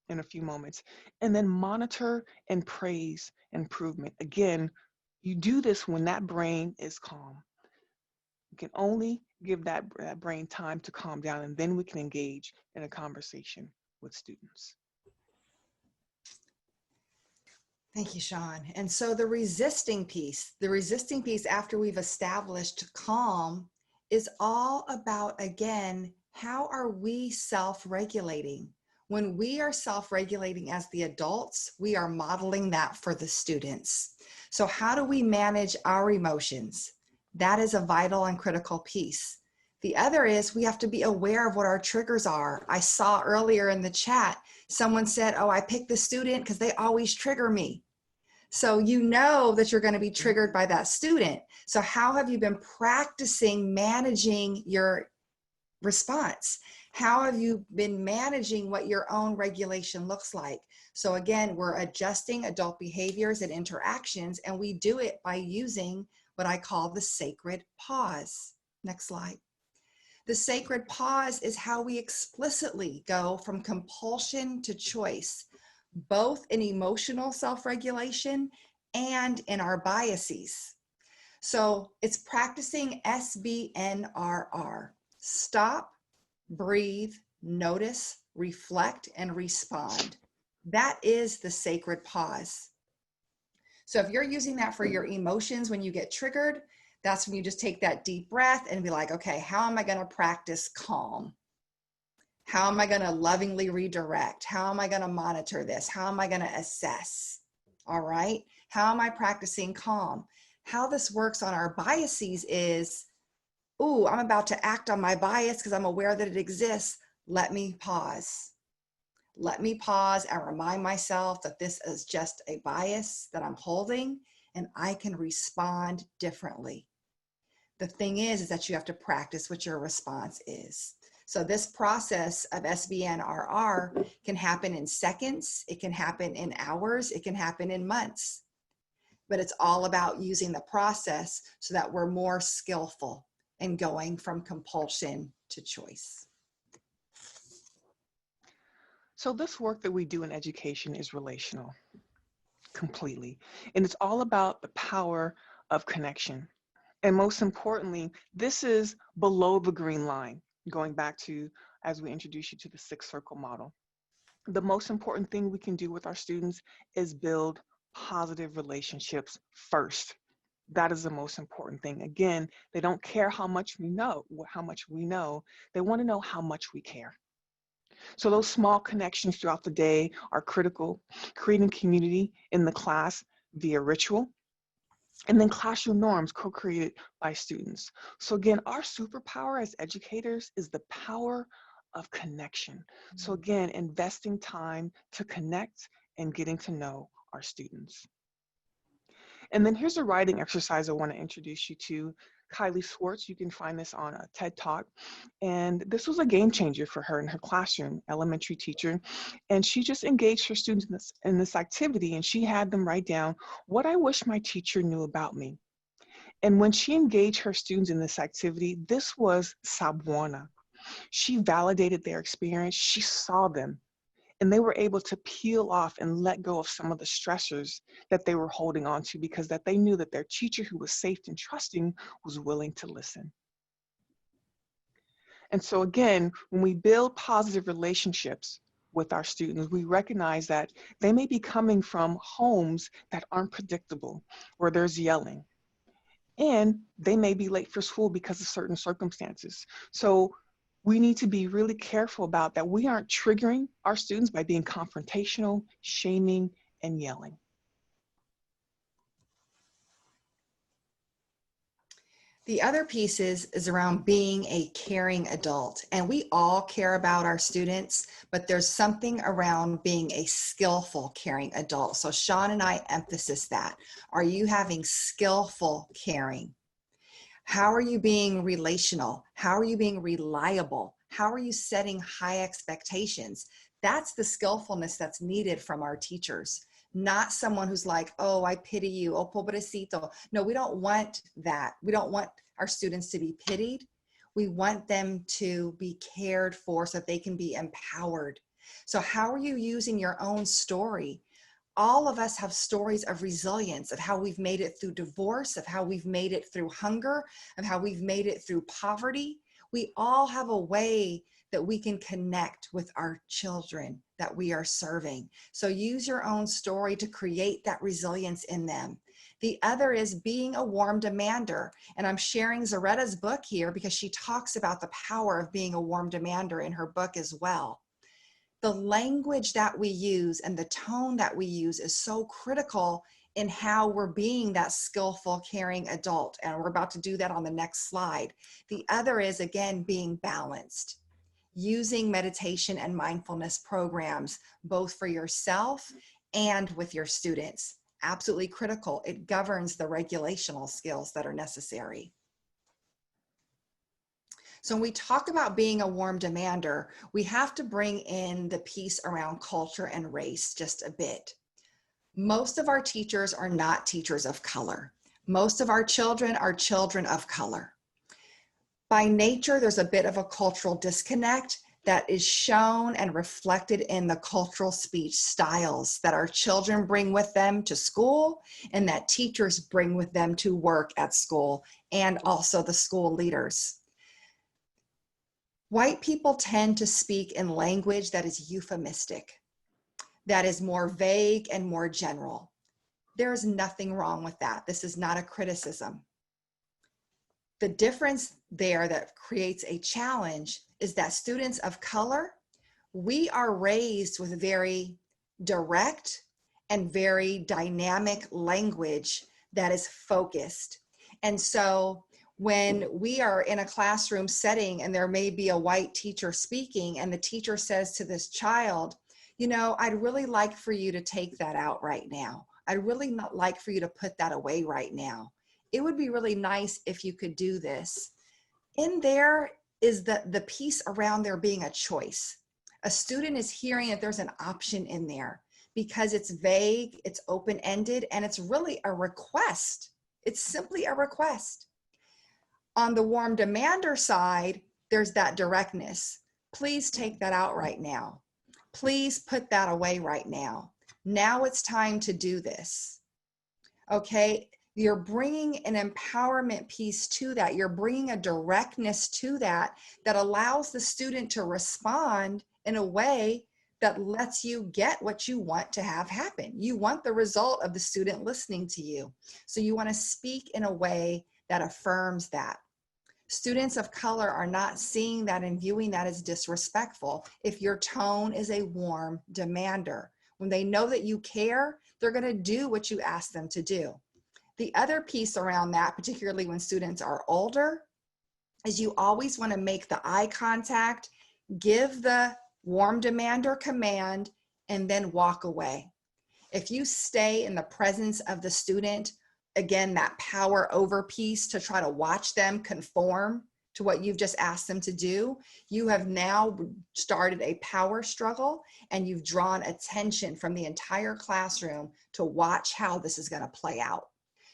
in a few moments. And then monitor and praise improvement. Again, you do this when that brain is calm. You can only give that brain time to calm down, and then we can engage in a conversation with students. Thank you, Shawn. And so the resisting piece after we've established calm is all about, again, how are we self-regulating? When we are self-regulating as the adults, we are modeling that for the students. So how do we manage our emotions? That is a vital and critical piece. The other is we have to be aware of what our triggers are. I saw earlier in the chat, someone said, oh, I picked the student because they always trigger me. So you know that you're going to be triggered by that student. So how have you been practicing managing your response? How have you been managing what your own regulation looks like? So again, we're adjusting adult behaviors and interactions, and we do it by using what I call the sacred pause. Next slide. The sacred pause is how we explicitly go from compulsion to choice, both in emotional self-regulation and in our biases. So it's practicing SBNRR. Stop, breathe, notice, reflect, and respond. That is the sacred pause. So if you're using that for your emotions when you get triggered, that's when you just take that deep breath and be like, okay, how am I going to practice calm? How am I going to lovingly redirect? How am I going to monitor this? How am I going to assess? All right. How am I practicing calm? How this works on our biases is, ooh, I'm about to act on my bias because I'm aware that it exists. Let me pause. Let me pause and remind myself that this is just a bias that I'm holding and I can respond differently. The thing is that you have to practice what your response is. So this process of SBNRR can happen in seconds, it can happen in hours, it can happen in months. But it's all about using the process so that we're more skillful in going from compulsion to choice. So this work that we do in education is relational, completely. And it's all about the power of connection. And most importantly, this is below the green line, going back to, as we introduce you to the 6-circle model. The most important thing we can do with our students is build positive relationships first. That is the most important thing. Again, they don't care how much we know. They want to know how much we care. So those small connections throughout the day are critical. Creating community in the class via ritual, and then classroom norms co-created by students. So again, our superpower as educators is the power of connection. So again, investing time to connect and getting to know our students. And then here's a writing exercise I want to introduce you to. Kylie Swartz, you can find this on a TED Talk. And this was a game changer for her in her classroom, elementary teacher. And she just engaged her students in this activity, and she had them write down what I wish my teacher knew about me. And when she engaged her students in this activity, this was Sabwana. She validated their experience, she saw them, and they were able to peel off and let go of some of the stressors that they were holding on to, because that they knew that their teacher, who was safe and trusting, was willing to listen. And so again, when we build positive relationships with our students, we recognize that they may be coming from homes that aren't predictable, where there's yelling, and they may be late for school because of certain circumstances. So we need to be really careful about that. We aren't triggering our students by being confrontational, shaming, and yelling. The other piece is around being a caring adult. And we all care about our students, but there's something around being a skillful caring adult. So Shawn and I emphasize that. Are you having skillful caring? How are you being relational? How are you being reliable? How are you setting high expectations? That's the skillfulness that's needed from our teachers. Not someone who's like, oh, I pity you, oh, pobrecito. No, we don't want that. We don't want our students to be pitied. We want them to be cared for so that they can be empowered. So how are you using your own story? All of us have stories of resilience, of how we've made it through divorce, of how we've made it through hunger, of how we've made it through poverty. We all have a way that we can connect with our children that we are serving. So use your own story to create that resilience in them. The other is being a warm demander. And I'm sharing Zoretta's book here because she talks about the power of being a warm demander in her book as well. The language that we use and the tone that we use is so critical in how we're being that skillful, caring adult. And we're about to do that on the next slide. The other is, again, being balanced. Using meditation and mindfulness programs, both for yourself and with your students. Absolutely critical. It governs the regulational skills that are necessary. So when we talk about being a warm demander, we have to bring in the piece around culture and race just a bit. Most of our teachers are not teachers of color. Most of our children are children of color. By nature, there's a bit of a cultural disconnect that is shown and reflected in the cultural speech styles that our children bring with them to school and that teachers bring with them to work at school, and also the school leaders. White people tend to speak in language that is euphemistic, that is more vague and more general. There is nothing wrong with that. This is not a criticism. The difference there that creates a challenge is that students of color, we are raised with very direct and very dynamic language that is focused. And so when we are in a classroom setting and there may be a white teacher speaking and the teacher says to this child, you know, I'd really like for you to take that out right now. I'd really not like for you to put that away right now. It would be really nice if you could do this. In there is the piece around there being a choice. A student is hearing that there's an option in there because it's vague, it's open-ended, and it's really a request. It's simply a request. On the warm demander side, there's that directness. Please take that out right now. Please put that away right now. Now it's time to do this. Okay, you're bringing an empowerment piece to that. You're bringing a directness to that that allows the student to respond in a way that lets you get what you want to have happen. You want the result of the student listening to you. So you want to speak in a way that affirms that. Students of color are not seeing that and viewing that as disrespectful if your tone is a warm demander. When they know that you care, they're going to do what you ask them to do. The other piece around that, particularly when students are older, is you always want to make the eye contact, give the warm demander command, and then walk away. If you stay in the presence of the student, again, that power over piece to try to watch them conform to what you've just asked them to do, you have now started a power struggle and you've drawn attention from the entire classroom to watch how this is going to play out.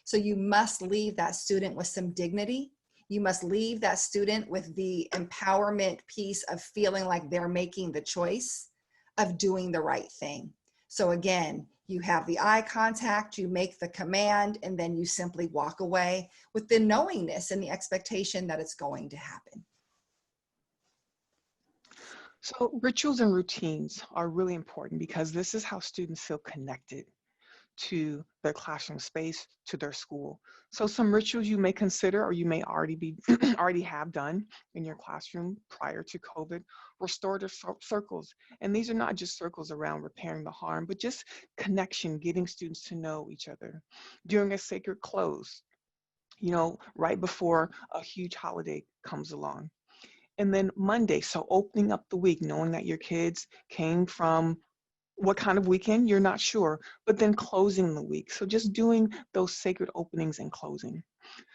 So you must leave that student with some dignity. You must leave that student with the empowerment piece of feeling like they're making the choice of doing the right thing. So again, you have the eye contact, you make the command, and then you simply walk away with the knowingness and the expectation that it's going to happen. So rituals and routines are really important because this is how students feel connected to their classroom space, to their school. So some rituals you may consider or you may already have done in your classroom prior to COVID, restorative circles. And these are not just circles around repairing the harm, but just connection, getting students to know each other. During a sacred close, you know, right before a huge holiday comes along. And then Monday, so opening up the week, knowing that your kids came from what kind of weekend, you're not sure, but then closing the week. So just doing those sacred openings and closing.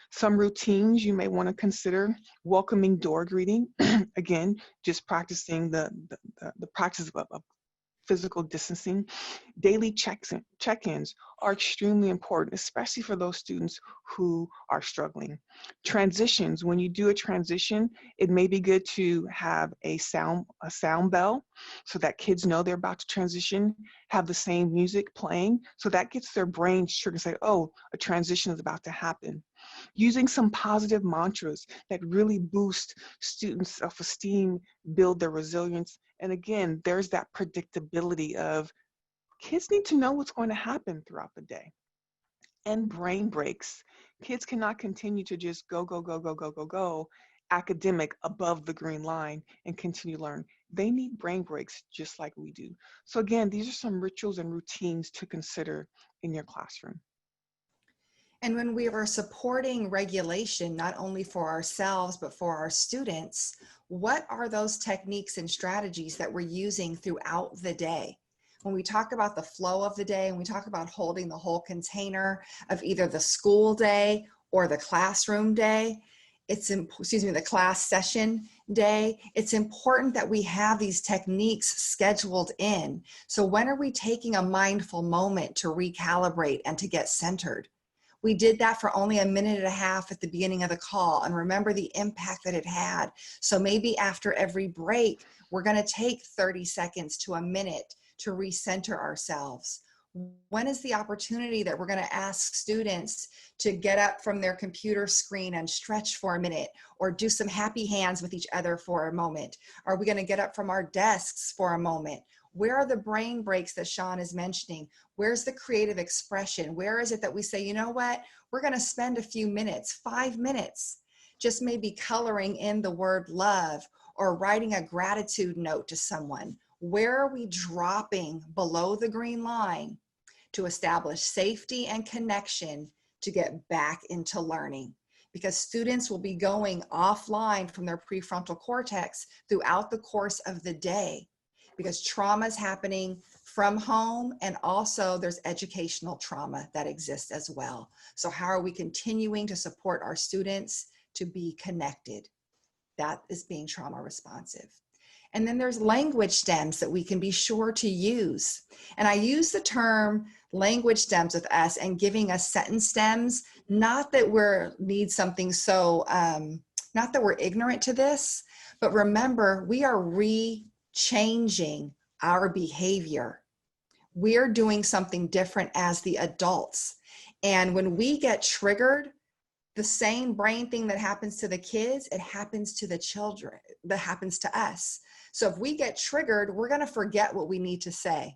Some routines you may want to consider: welcoming door greeting. Again, just practicing the practice of physical distancing. Daily check-ins are extremely important, especially for those students who are struggling. Transitions, when you do a transition, it may be good to have a sound bell so that kids know they're about to transition, have the same music playing, so that gets their brains triggered and say, oh, a transition is about to happen. Using some positive mantras that really boost students' self-esteem, build their resilience. And again, there's that predictability of kids need to know what's going to happen throughout the day. And brain breaks. Kids cannot continue to just go, academic above the green line and continue to learn. They need brain breaks just like we do. So again, these are some rituals and routines to consider in your classroom. And when we are supporting regulation, not only for ourselves, but for our students, what are those techniques and strategies that we're using throughout the day? When we talk about the flow of the day and we talk about holding the whole container of either the school day or the classroom day, the class session day, it's important that we have these techniques scheduled in. So when are we taking a mindful moment to recalibrate and to get centered? We did that for only a minute and a half at the beginning of the call, and remember the impact that it had. So maybe after every break, we're going to take 30 seconds to a minute to recenter ourselves. When is the opportunity that we're going to ask students to get up from their computer screen and stretch for a minute, or do some happy hands with each other for a moment? Are we going to get up from our desks for a moment? Where are the brain breaks that Shawn is mentioning? Where's the creative expression? Where is it that we say, you know what, we're going to spend a few minutes, 5 minutes, just maybe coloring in the word love or writing a gratitude note to someone? Where are we dropping below the green line to establish safety and connection to get back into learning? Because students will be going offline from their prefrontal cortex throughout the course of the day, because trauma is happening from home, and also there's educational trauma that exists as well. So how are we continuing to support our students to be connected? That is being trauma responsive. And then there's language stems that we can be sure to use. And I use the term language stems with us and giving us sentence stems, not that not that we're ignorant to this, but remember, we are changing our behavior. We're doing something different as the adults. And when we get triggered, the same brain thing that happens to the kids, it happens to the children, that happens to us. So if we get triggered, we're going to forget what we need to say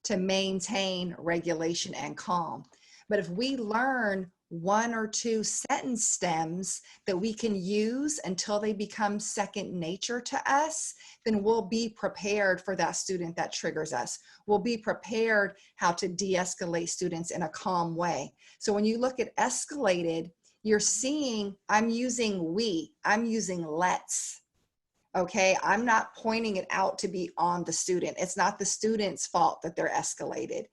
to maintain regulation and calm. But if we learn 1 or 2 sentence stems that we can use until they become second nature to us, then we'll be prepared for that student that triggers us. We'll be prepared how to de-escalate students in a calm way. So when you look at escalated, you're seeing I'm using we, I'm using let's. Okay, I'm not pointing it out to be on the student. It's not the student's fault that they're escalated.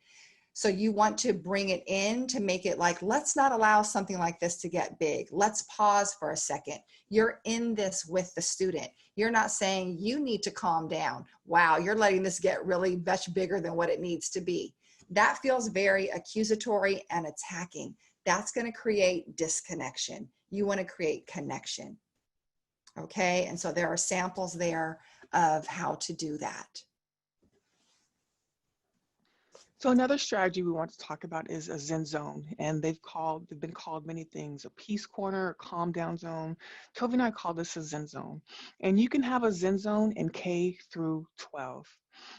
So you want to bring it in to make it like, let's not allow something like this to get big. Let's pause for a second. You're in this with the student. You're not saying you need to calm down. Wow, you're letting this get really much bigger than what it needs to be. That feels very accusatory and attacking. That's going to create disconnection. You want to create connection. Okay, and so there are samples there of how to do that. So another strategy we want to talk about is a Zen Zone, and they've been called many things: a peace corner, a calm down zone. Tovi and I call this a Zen Zone, and you can have a Zen Zone in K through 12,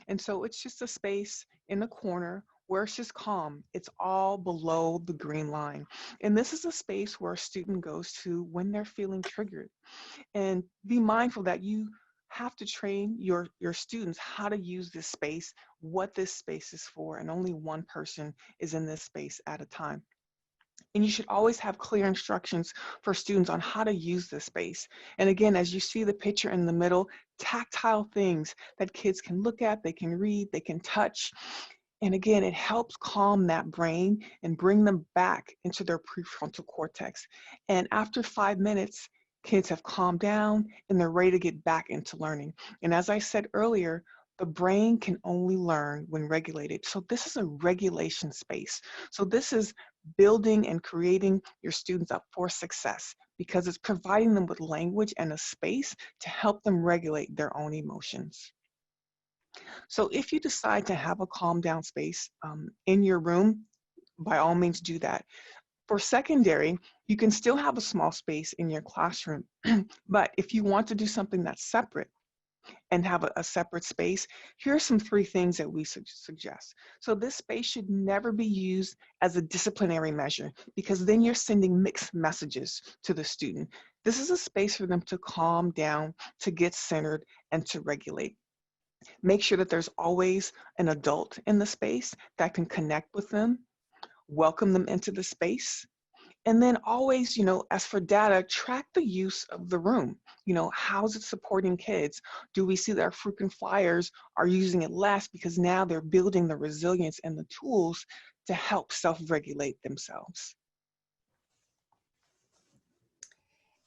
and so it's just a space in the corner where it's just calm. It's all below the green line, and this is a space where a student goes to when they're feeling triggered. And be mindful that you have to train your students how to use this space, what this space is for, and only one person is in this space at a time. And you should always have clear instructions for students on how to use this space. And again, as you see the picture in the middle, tactile things that kids can look at, they can read, they can touch. And again, it helps calm that brain and bring them back into their prefrontal cortex. And after 5 minutes, kids have calmed down and they're ready to get back into learning. And as I said earlier, the brain can only learn when regulated. So this is a regulation space. So this is building and creating your students up for success, because it's providing them with language and a space to help them regulate their own emotions. So if you decide to have a calm down space in your room, by all means do that. For secondary, you can still have a small space in your classroom, but if you want to do something that's separate and have a separate space, here are some 3 things that we suggest. So this space should never be used as a disciplinary measure, because then you're sending mixed messages to the student. This is a space for them to calm down, to get centered, and to regulate. Make sure that there's always an adult in the space that can connect with them, welcome them into the space. And then always, as for data, track the use of the room. How's it supporting kids? Do we see that our frequent flyers are using it less because now they're building the resilience and the tools to help self-regulate themselves?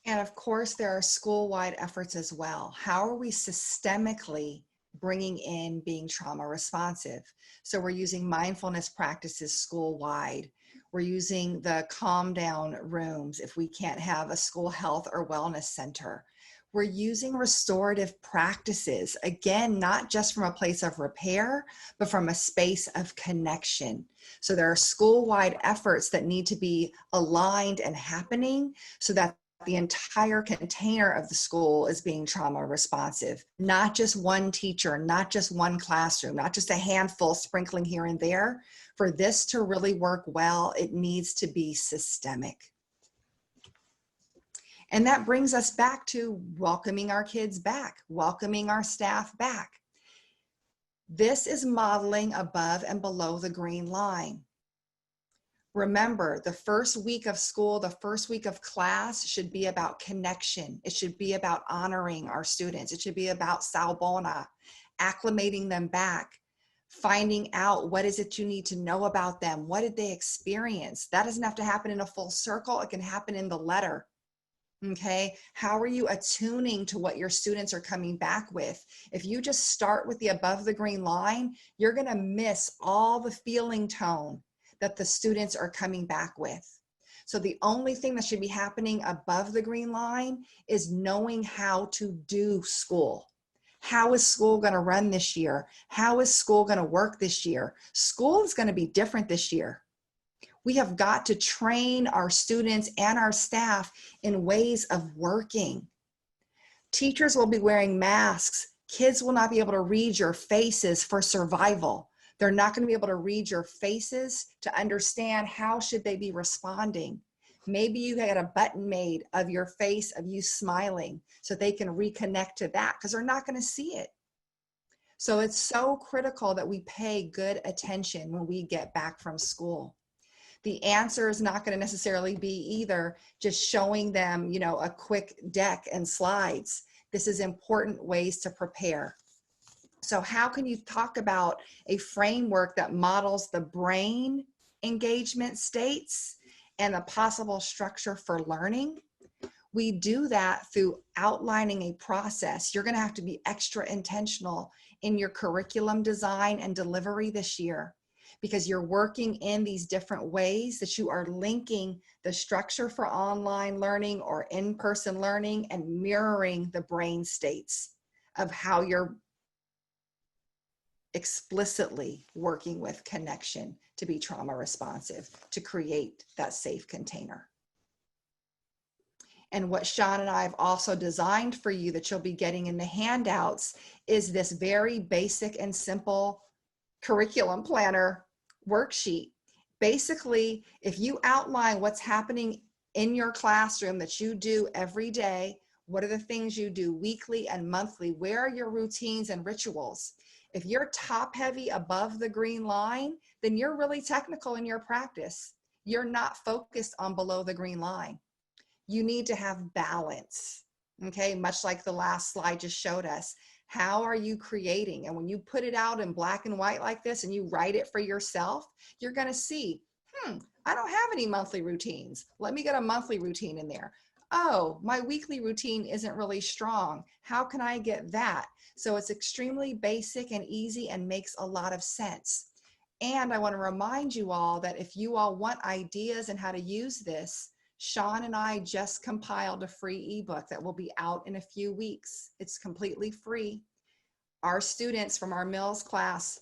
And of course, there are school-wide efforts as well. How are we systemically bringing in being trauma responsive? So we're using mindfulness practices school-wide. We're using the calm down rooms if we can't have a school health or wellness center. We're using restorative practices, again, not just from a place of repair, but from a space of connection. So there are school-wide efforts that need to be aligned and happening so that the entire container of the school is being trauma responsive. Not just one teacher, not just one classroom, not just a handful sprinkling here and there. For this to really work well, it needs to be systemic. And that brings us back to welcoming our kids back, welcoming our staff back. This is modeling above and below the green line. Remember, the first week of school, the first week of class should be about connection. It should be about honoring our students. It should be about salbona, acclimating them back, finding out what is it you need to know about them. What did they experience? That doesn't have to happen in a full circle. It can happen in the letter. Okay, how are you attuning to what your students are coming back with? If you just start with the above the green line, you're going to miss all the feeling tone that the students are coming back with. So the only thing that should be happening above the green line is knowing how to do school. How is school going to run this year? How is school going to work this year? School is going to be different this year. We have got to train our students and our staff in ways of working. Teachers will be wearing masks. Kids will not be able to read your faces for survival. They're not going to be able to read your faces to understand how should they be responding. Maybe you had a button made of your face of you smiling so they can reconnect to that because they're not going to see it. So it's so critical that we pay good attention when we get back from school. The answer is not going to necessarily be either just showing them, you know, a quick deck and slides. This is important ways to prepare. So how can you talk about a framework that models the brain engagement states and the possible structure for learning? We do that through outlining a process. You're going to have to be extra intentional in your curriculum design and delivery this year, because you're working in these different ways that you are linking the structure for online learning or in-person learning and mirroring the brain states of how you're explicitly working with connection to be trauma responsive, to create that safe container. And what Shawn and I have also designed for you that you'll be getting in the handouts is this very basic and simple curriculum planner worksheet. Basically, if you outline what's happening in your classroom that you do every day, what are the things you do weekly and monthly? Where are your routines and rituals? If you're top heavy above the green line, then you're really technical in your practice. You're not focused on below the green line. You need to have balance, okay? Much like the last slide just showed us. How are you creating? And when you put it out in black and white like this and you write it for yourself, you're going to see, I don't have any monthly routines. Let me get a monthly routine in there. Oh, my weekly routine isn't really strong. How can I get that? So it's extremely basic and easy and makes a lot of sense. And I want to remind you all that if you all want ideas and how to use this, Shawn and I just compiled a free ebook that will be out in a few weeks. It's completely free. Our students from our Mills class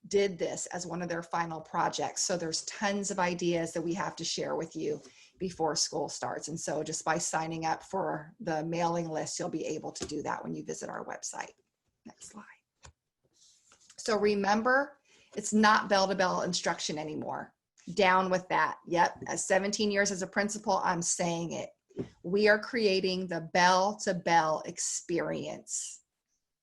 did this as one of their final projects. So there's tons of ideas that we have to share with you before school starts. And so just by signing up for the mailing list, you'll be able to do that when you visit our website. Next slide. So remember, it's not bell-to-bell instruction anymore. Down with that. Yep, as 17 years as a principal, I'm saying it. We are creating the bell-to-bell experience,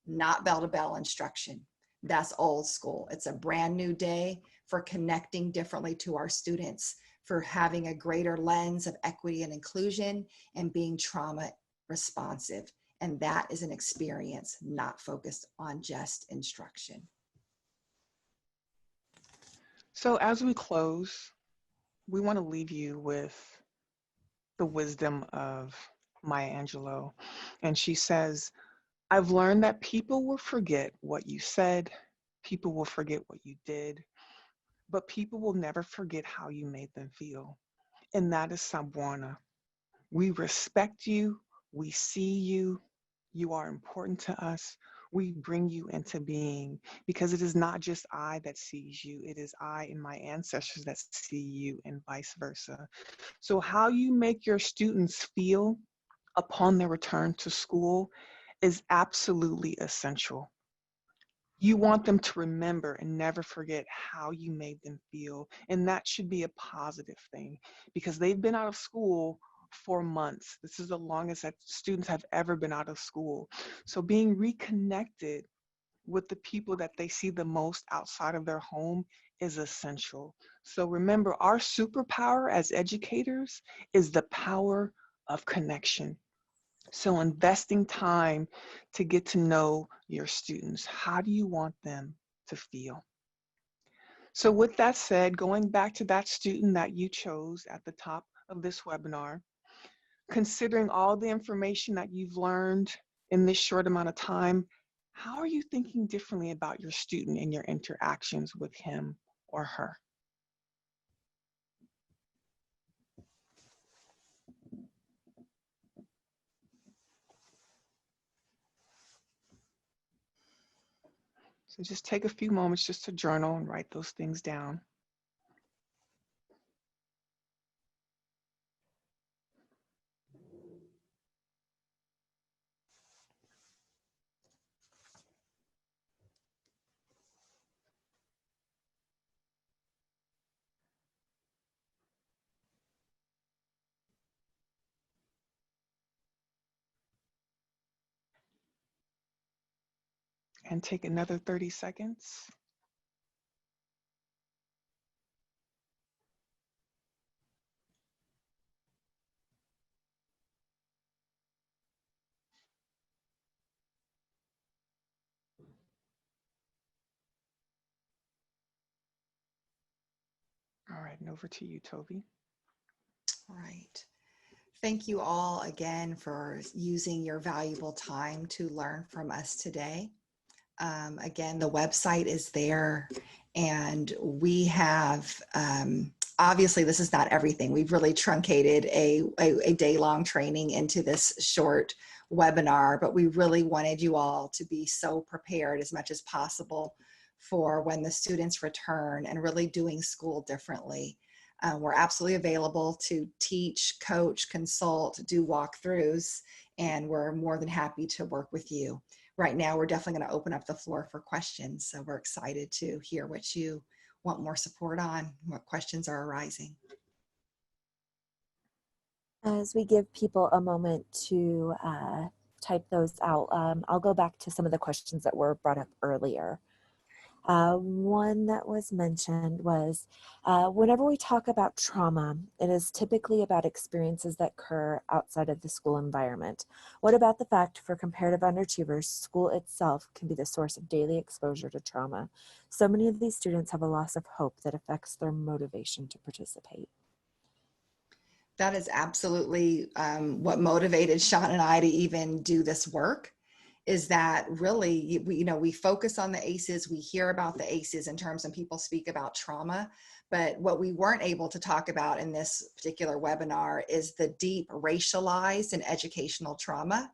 not bell-to-bell instruction. That's old school. It's a brand new day for connecting differently to our students, for having a greater lens of equity and inclusion and being trauma responsive. And that is an experience not focused on just instruction. So as we close, we want to leave you with the wisdom of Maya Angelou. And she says, I've learned that people will forget what you said, people will forget what you did, but people will never forget how you made them feel. And that is Sabwana. We respect you, we see you, you are important to us. We bring you into being because it is not just I that sees you, it is I and my ancestors that see you, and vice versa. So, how you make your students feel upon their return to school is absolutely essential. You want them to remember and never forget how you made them feel. And that should be a positive thing because they've been out of school for months. This is the longest that students have ever been out of school. So being reconnected with the people that they see the most outside of their home is essential. So remember, our superpower as educators is the power of connection. So investing time to get to know your students. How do you want them to feel? So with that said, going back to that student that you chose at the top of this webinar, considering all the information that you've learned in this short amount of time, how are you thinking differently about your student and your interactions with him or her? So just take a few moments just to journal and write those things down. And take another 30 seconds. All right, and over to you, Toby. All right. Thank you all again for using your valuable time to learn from us today. Again, the website is there, and we have, obviously this is not everything. We've really truncated a day-long training into this short webinar, but we really wanted you all to be so prepared as much as possible for when the students return and really doing school differently. We're absolutely available to teach, coach, consult, do walkthroughs, and we're more than happy to work with you. Right now, we're definitely going to open up the floor for questions. So we're excited to hear what you want more support on, what questions are arising. As we give people a moment to type those out, I'll go back to some of the questions that were brought up earlier. One that was mentioned was, whenever we talk about trauma, it is typically about experiences that occur outside of the school environment. What about the fact for comparative underachievers, school itself can be the source of daily exposure to trauma? So many of these students have a loss of hope that affects their motivation to participate. That is absolutely what motivated Shawn and I to even do this work. Is that really, we focus on the ACEs, we hear about the ACEs in terms of people speak about trauma, but what we weren't able to talk about in this particular webinar is the deep racialized and educational trauma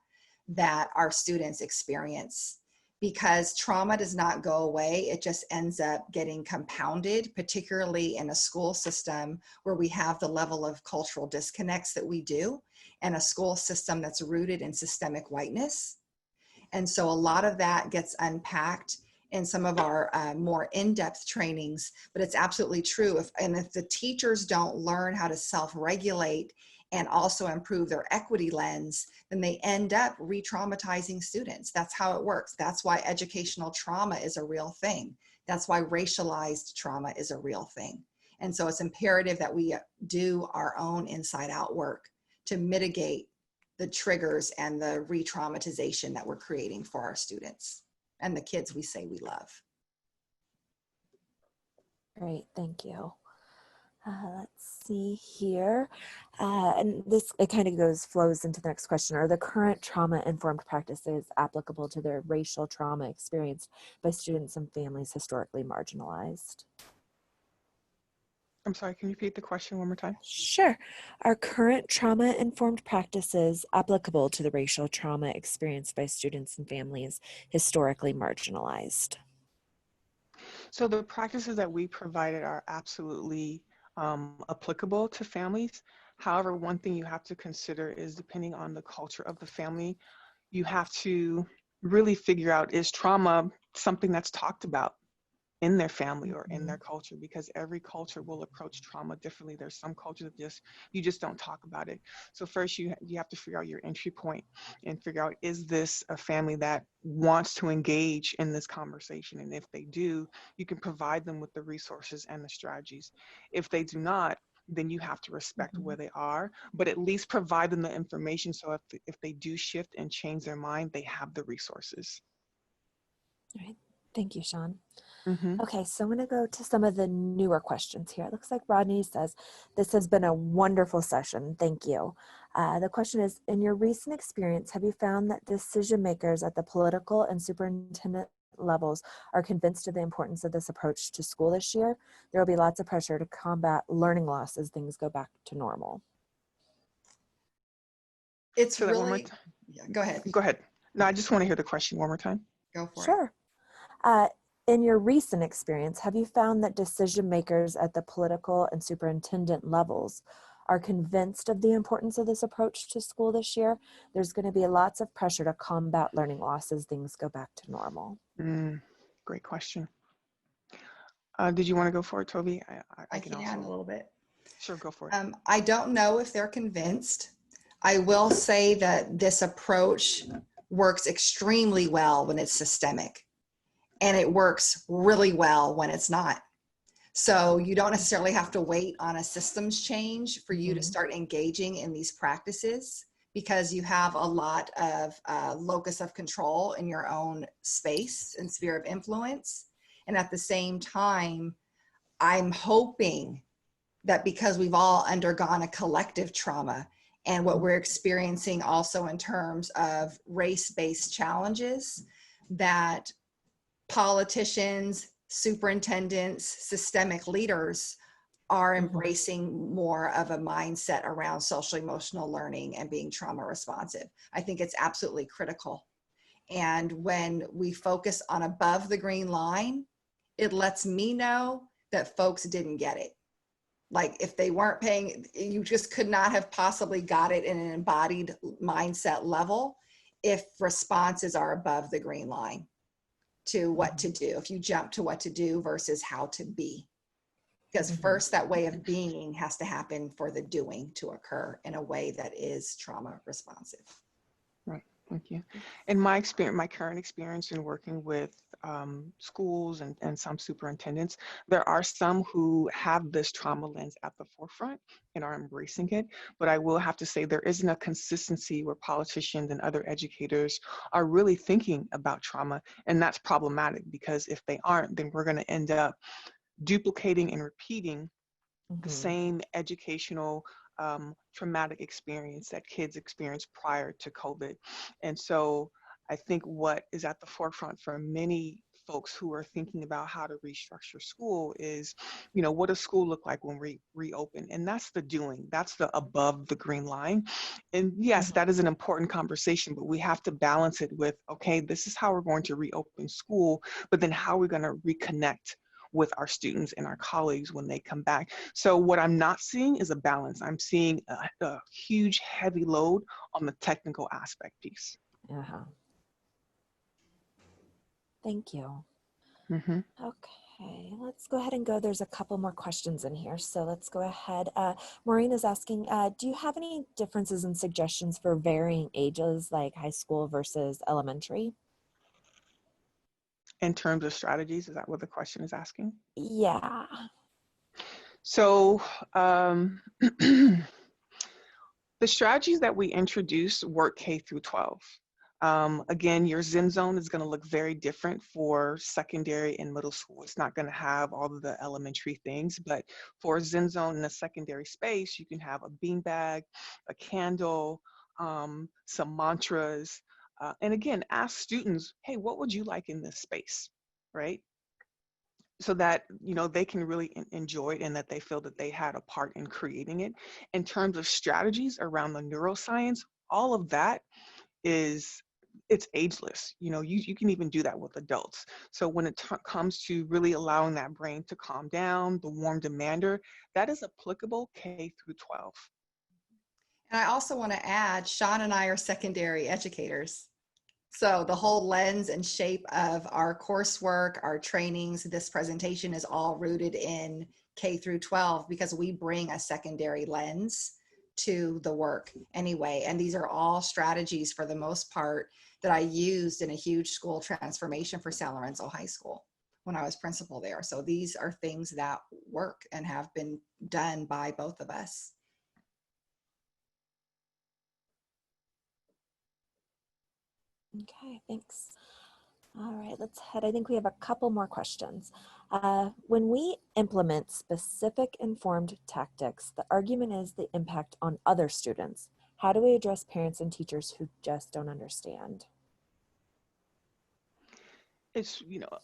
that our students experience. Because trauma does not go away, it just ends up getting compounded, particularly in a school system where we have the level of cultural disconnects that we do, and a school system that's rooted in systemic whiteness. And so a lot of that gets unpacked in some of our more in-depth trainings, but it's absolutely true. If the teachers don't learn how to self-regulate and also improve their equity lens, then they end up re-traumatizing students. That's how it works. That's why educational trauma is a real thing. That's why racialized trauma is a real thing. And so it's imperative that we do our own inside-out work to mitigate the triggers and the re-traumatization that we're creating for our students and the kids we say we love. Great, thank you. Let's see here. And this, it kind of flows into the next question. Are the current trauma-informed practices applicable to the racial trauma experienced by students and families historically marginalized? I'm sorry, can you repeat the question one more time? Sure. Are current trauma-informed practices applicable to the racial trauma experienced by students and families historically marginalized? So the practices that we provided are absolutely applicable to families. However, one thing you have to consider is, depending on the culture of the family, you have to really figure out, is trauma something that's talked about in their family or in their culture? Because every culture will approach trauma differently. There's some cultures that you just don't talk about it. So first you have to figure out your entry point and figure out, is this a family that wants to engage in this conversation? And if they do, you can provide them with the resources and the strategies. If they do not, then you have to respect where they are, but at least provide them the information, so if they do shift and change their mind, they have the resources. All right. Thank you, Shawn. Mm-hmm. Okay, so I'm going to go to some of the newer questions here. It looks like Rodney says, this has been a wonderful session. Thank you. The question is, in your recent experience, have you found that decision makers at the political and superintendent levels are convinced of the importance of this approach to school this year? There will be lots of pressure to combat learning loss as things go back to normal. It's So that one more really, time. yeah, go ahead. Go ahead. No, I just want to hear the question one more time. Go for it. Sure. In your recent experience, have you found that decision makers at the political and superintendent levels are convinced of the importance of this approach to school this year? There's going to be lots of pressure to combat learning loss as things go back to normal. Great question. Did you want to go for it, Toby? I can also. a little bit. Sure, go for it. I don't know if they're convinced. I will say that this approach works extremely well when it's systemic, and it works really well when it's not. So you don't necessarily have to wait on a systems change for you to start engaging in these practices, because you have a lot of locus of control in your own space and sphere of influence. And at the same time, I'm hoping that because we've all undergone a collective trauma, and what we're experiencing also in terms of race-based challenges, that politicians, superintendents, systemic leaders are embracing more of a mindset around social emotional learning and being trauma responsive. I think it's absolutely critical. And when we focus on above the green line, it lets me know that folks didn't get it. Like, if they weren't paying, you just could not have possibly got it in an embodied mindset level if responses are above the green line to what to do, if you jump to what to do versus how to be. Because first, that way of being has to happen for the doing to occur in a way that is trauma responsive. Right, thank you. In my experience, my current experience in working with schools and some superintendents, there are some who have this trauma lens at the forefront and are embracing it. But I will have to say, there isn't a consistency where politicians and other educators are really thinking about trauma. And that's problematic, because if they aren't, then we're going to end up duplicating and repeating the same educational traumatic experience that kids experienced prior to COVID. And so I think what is at the forefront for many folks who are thinking about how to restructure school is, what does school look like when we reopen? And that's the doing, that's the above the green line. And yes, that is an important conversation, but we have to balance it with, okay, this is how we're going to reopen school, but then how are we going to reconnect with our students and our colleagues when they come back? So what I'm not seeing is a balance. I'm seeing a huge heavy load on the technical aspect piece. Thank you. Okay, let's go ahead and go. There's a couple more questions in here, so let's go ahead. Maureen is asking, do you have any differences and suggestions for varying ages, like high school versus elementary? In terms of strategies, is that what the question is asking? Yeah. So the strategies that we introduce work K through 12. Again, your Zen Zone is going to look very different for secondary and middle school. It's not going to have all of the elementary things, but for a Zen Zone in a secondary space, you can have a beanbag, a candle, some mantras, and again, ask students, hey, what would you like in this space, right? So that, you know, they can really enjoy it and that they feel that they had a part in creating it. In terms of strategies around the neuroscience, all of that it's ageless. You know, you can even do that with adults. So when it comes to really allowing that brain to calm down, the warm demander, that is applicable K through 12. And I also want to add, Shawn and I are secondary educators. So the whole lens and shape of our coursework, our trainings, this presentation is all rooted in K through 12 because we bring a secondary lens to the work anyway. And these are all strategies for the most part that I used in a huge school transformation for San Lorenzo High School when I was principal there. So these are things that work and have been done by both of us. Okay, thanks. All right, let's head. I think we have a couple more questions. When we implement specific informed tactics, the argument is the impact on other students. How do we address parents and teachers who just don't understand? It's,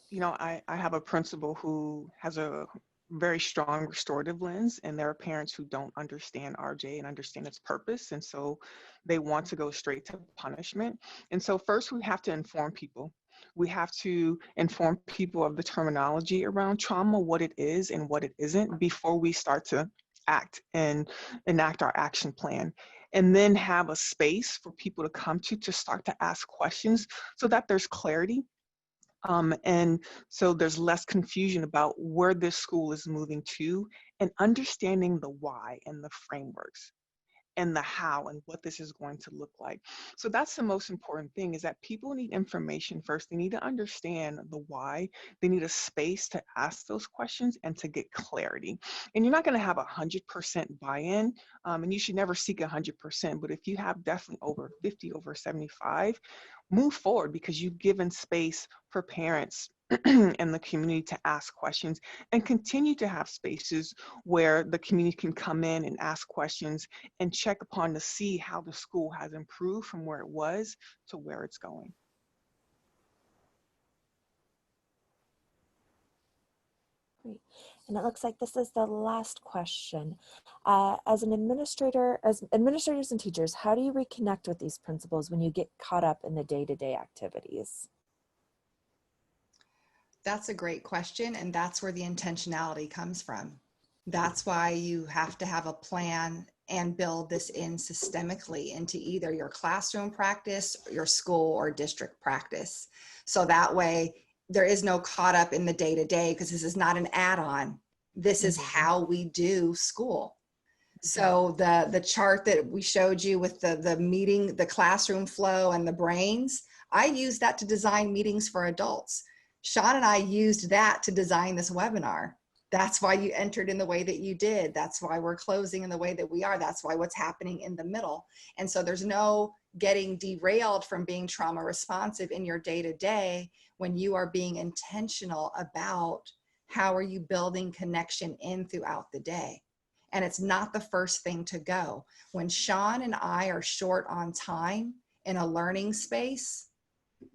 I have a principal who has a very strong restorative lens, and there are parents who don't understand RJ and understand its purpose. And so they want to go straight to punishment. And so first we have to inform people. We have to inform people of the terminology around trauma, what it is and what it isn't, before we start to act and enact our action plan. And then have a space for people to come to start to ask questions so that there's clarity. And so there's less confusion about where this school is moving to, and understanding the why and the frameworks and the how and what this is going to look like. So that's the most important thing, is that people need information first. They need to understand the why. They need a space to ask those questions and to get clarity. And you're not going to have 100% buy-in, and you should never seek 100%. But if you have definitely over 50, over 75, move forward, because you've given space for parents and the community to ask questions, and continue to have spaces where the community can come in and ask questions and check upon to see how the school has improved from where it was to where it's going. Great. And it looks like this is the last question. As administrators and teachers, how do you reconnect with these principals when you get caught up in the day-to-day activities? That's a great question. And that's where the intentionality comes from. That's why you have to have a plan and build this in systemically into either your classroom practice, your school or district practice. So that way there is no caught up in the day-to-day, because this is not an add-on. This is how we do school. So the chart that we showed you with the meeting, the classroom flow and the brains, I use that to design meetings for adults. Shawn and I used that to design this webinar. That's why you entered in the way that you did. That's why we're closing in the way that we are. That's why what's happening in the middle. And so there's no getting derailed from being trauma responsive in your day-to-day when you are being intentional about how are you building connection in throughout the day. And it's not the first thing to go. When Shawn and I are short on time in a learning space,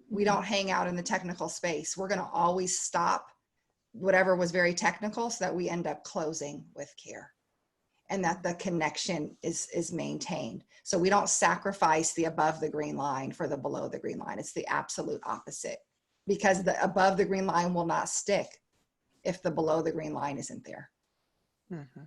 we don't hang out in the technical space. We're going to always stop whatever was very technical so that we end up closing with care and that the connection is maintained. So we don't sacrifice the above the green line for the below the green line. It's the absolute opposite, because the above the green line will not stick if the below the green line isn't there. Mm-hmm.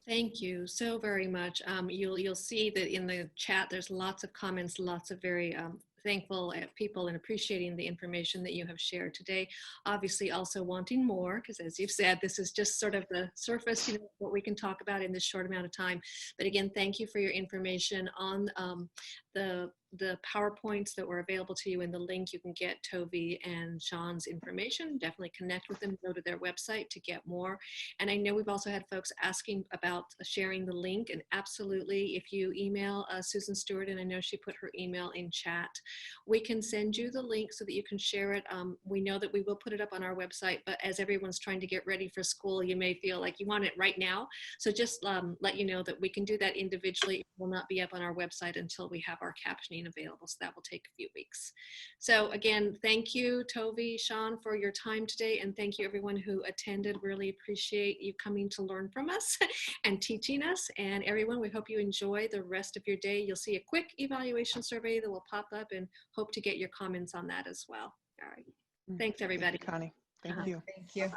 Thank you so very much. You'll see that in the chat, there's lots of comments, lots of very thankful people and appreciating the information that you have shared today. Obviously also wanting more, because as you've said, this is just sort of the surface, what we can talk about in this short amount of time. But again, thank you for your information on the the PowerPoints that were available to you in the link, you can get Tovi and Shawn's information. Definitely connect with them, go to their website to get more. And I know we've also had folks asking about sharing the link, and absolutely, if you email Susan Stewart, and I know she put her email in chat, we can send you the link so that you can share it. We know that we will put it up on our website, but as everyone's trying to get ready for school, you may feel like you want it right now. So just let you know that we can do that individually. It will not be up on our website until we have our captioning available. So that will take a few weeks. So again, thank you, Tovi, Shawn, for your time today. And thank you everyone who attended. Really appreciate you coming to learn from us and teaching us. And everyone, we hope you enjoy the rest of your day. You'll see a quick evaluation survey that will pop up, and hope to get your comments on that as well. All right. Thanks, everybody. Thank you, Connie. Thank you. Thank you.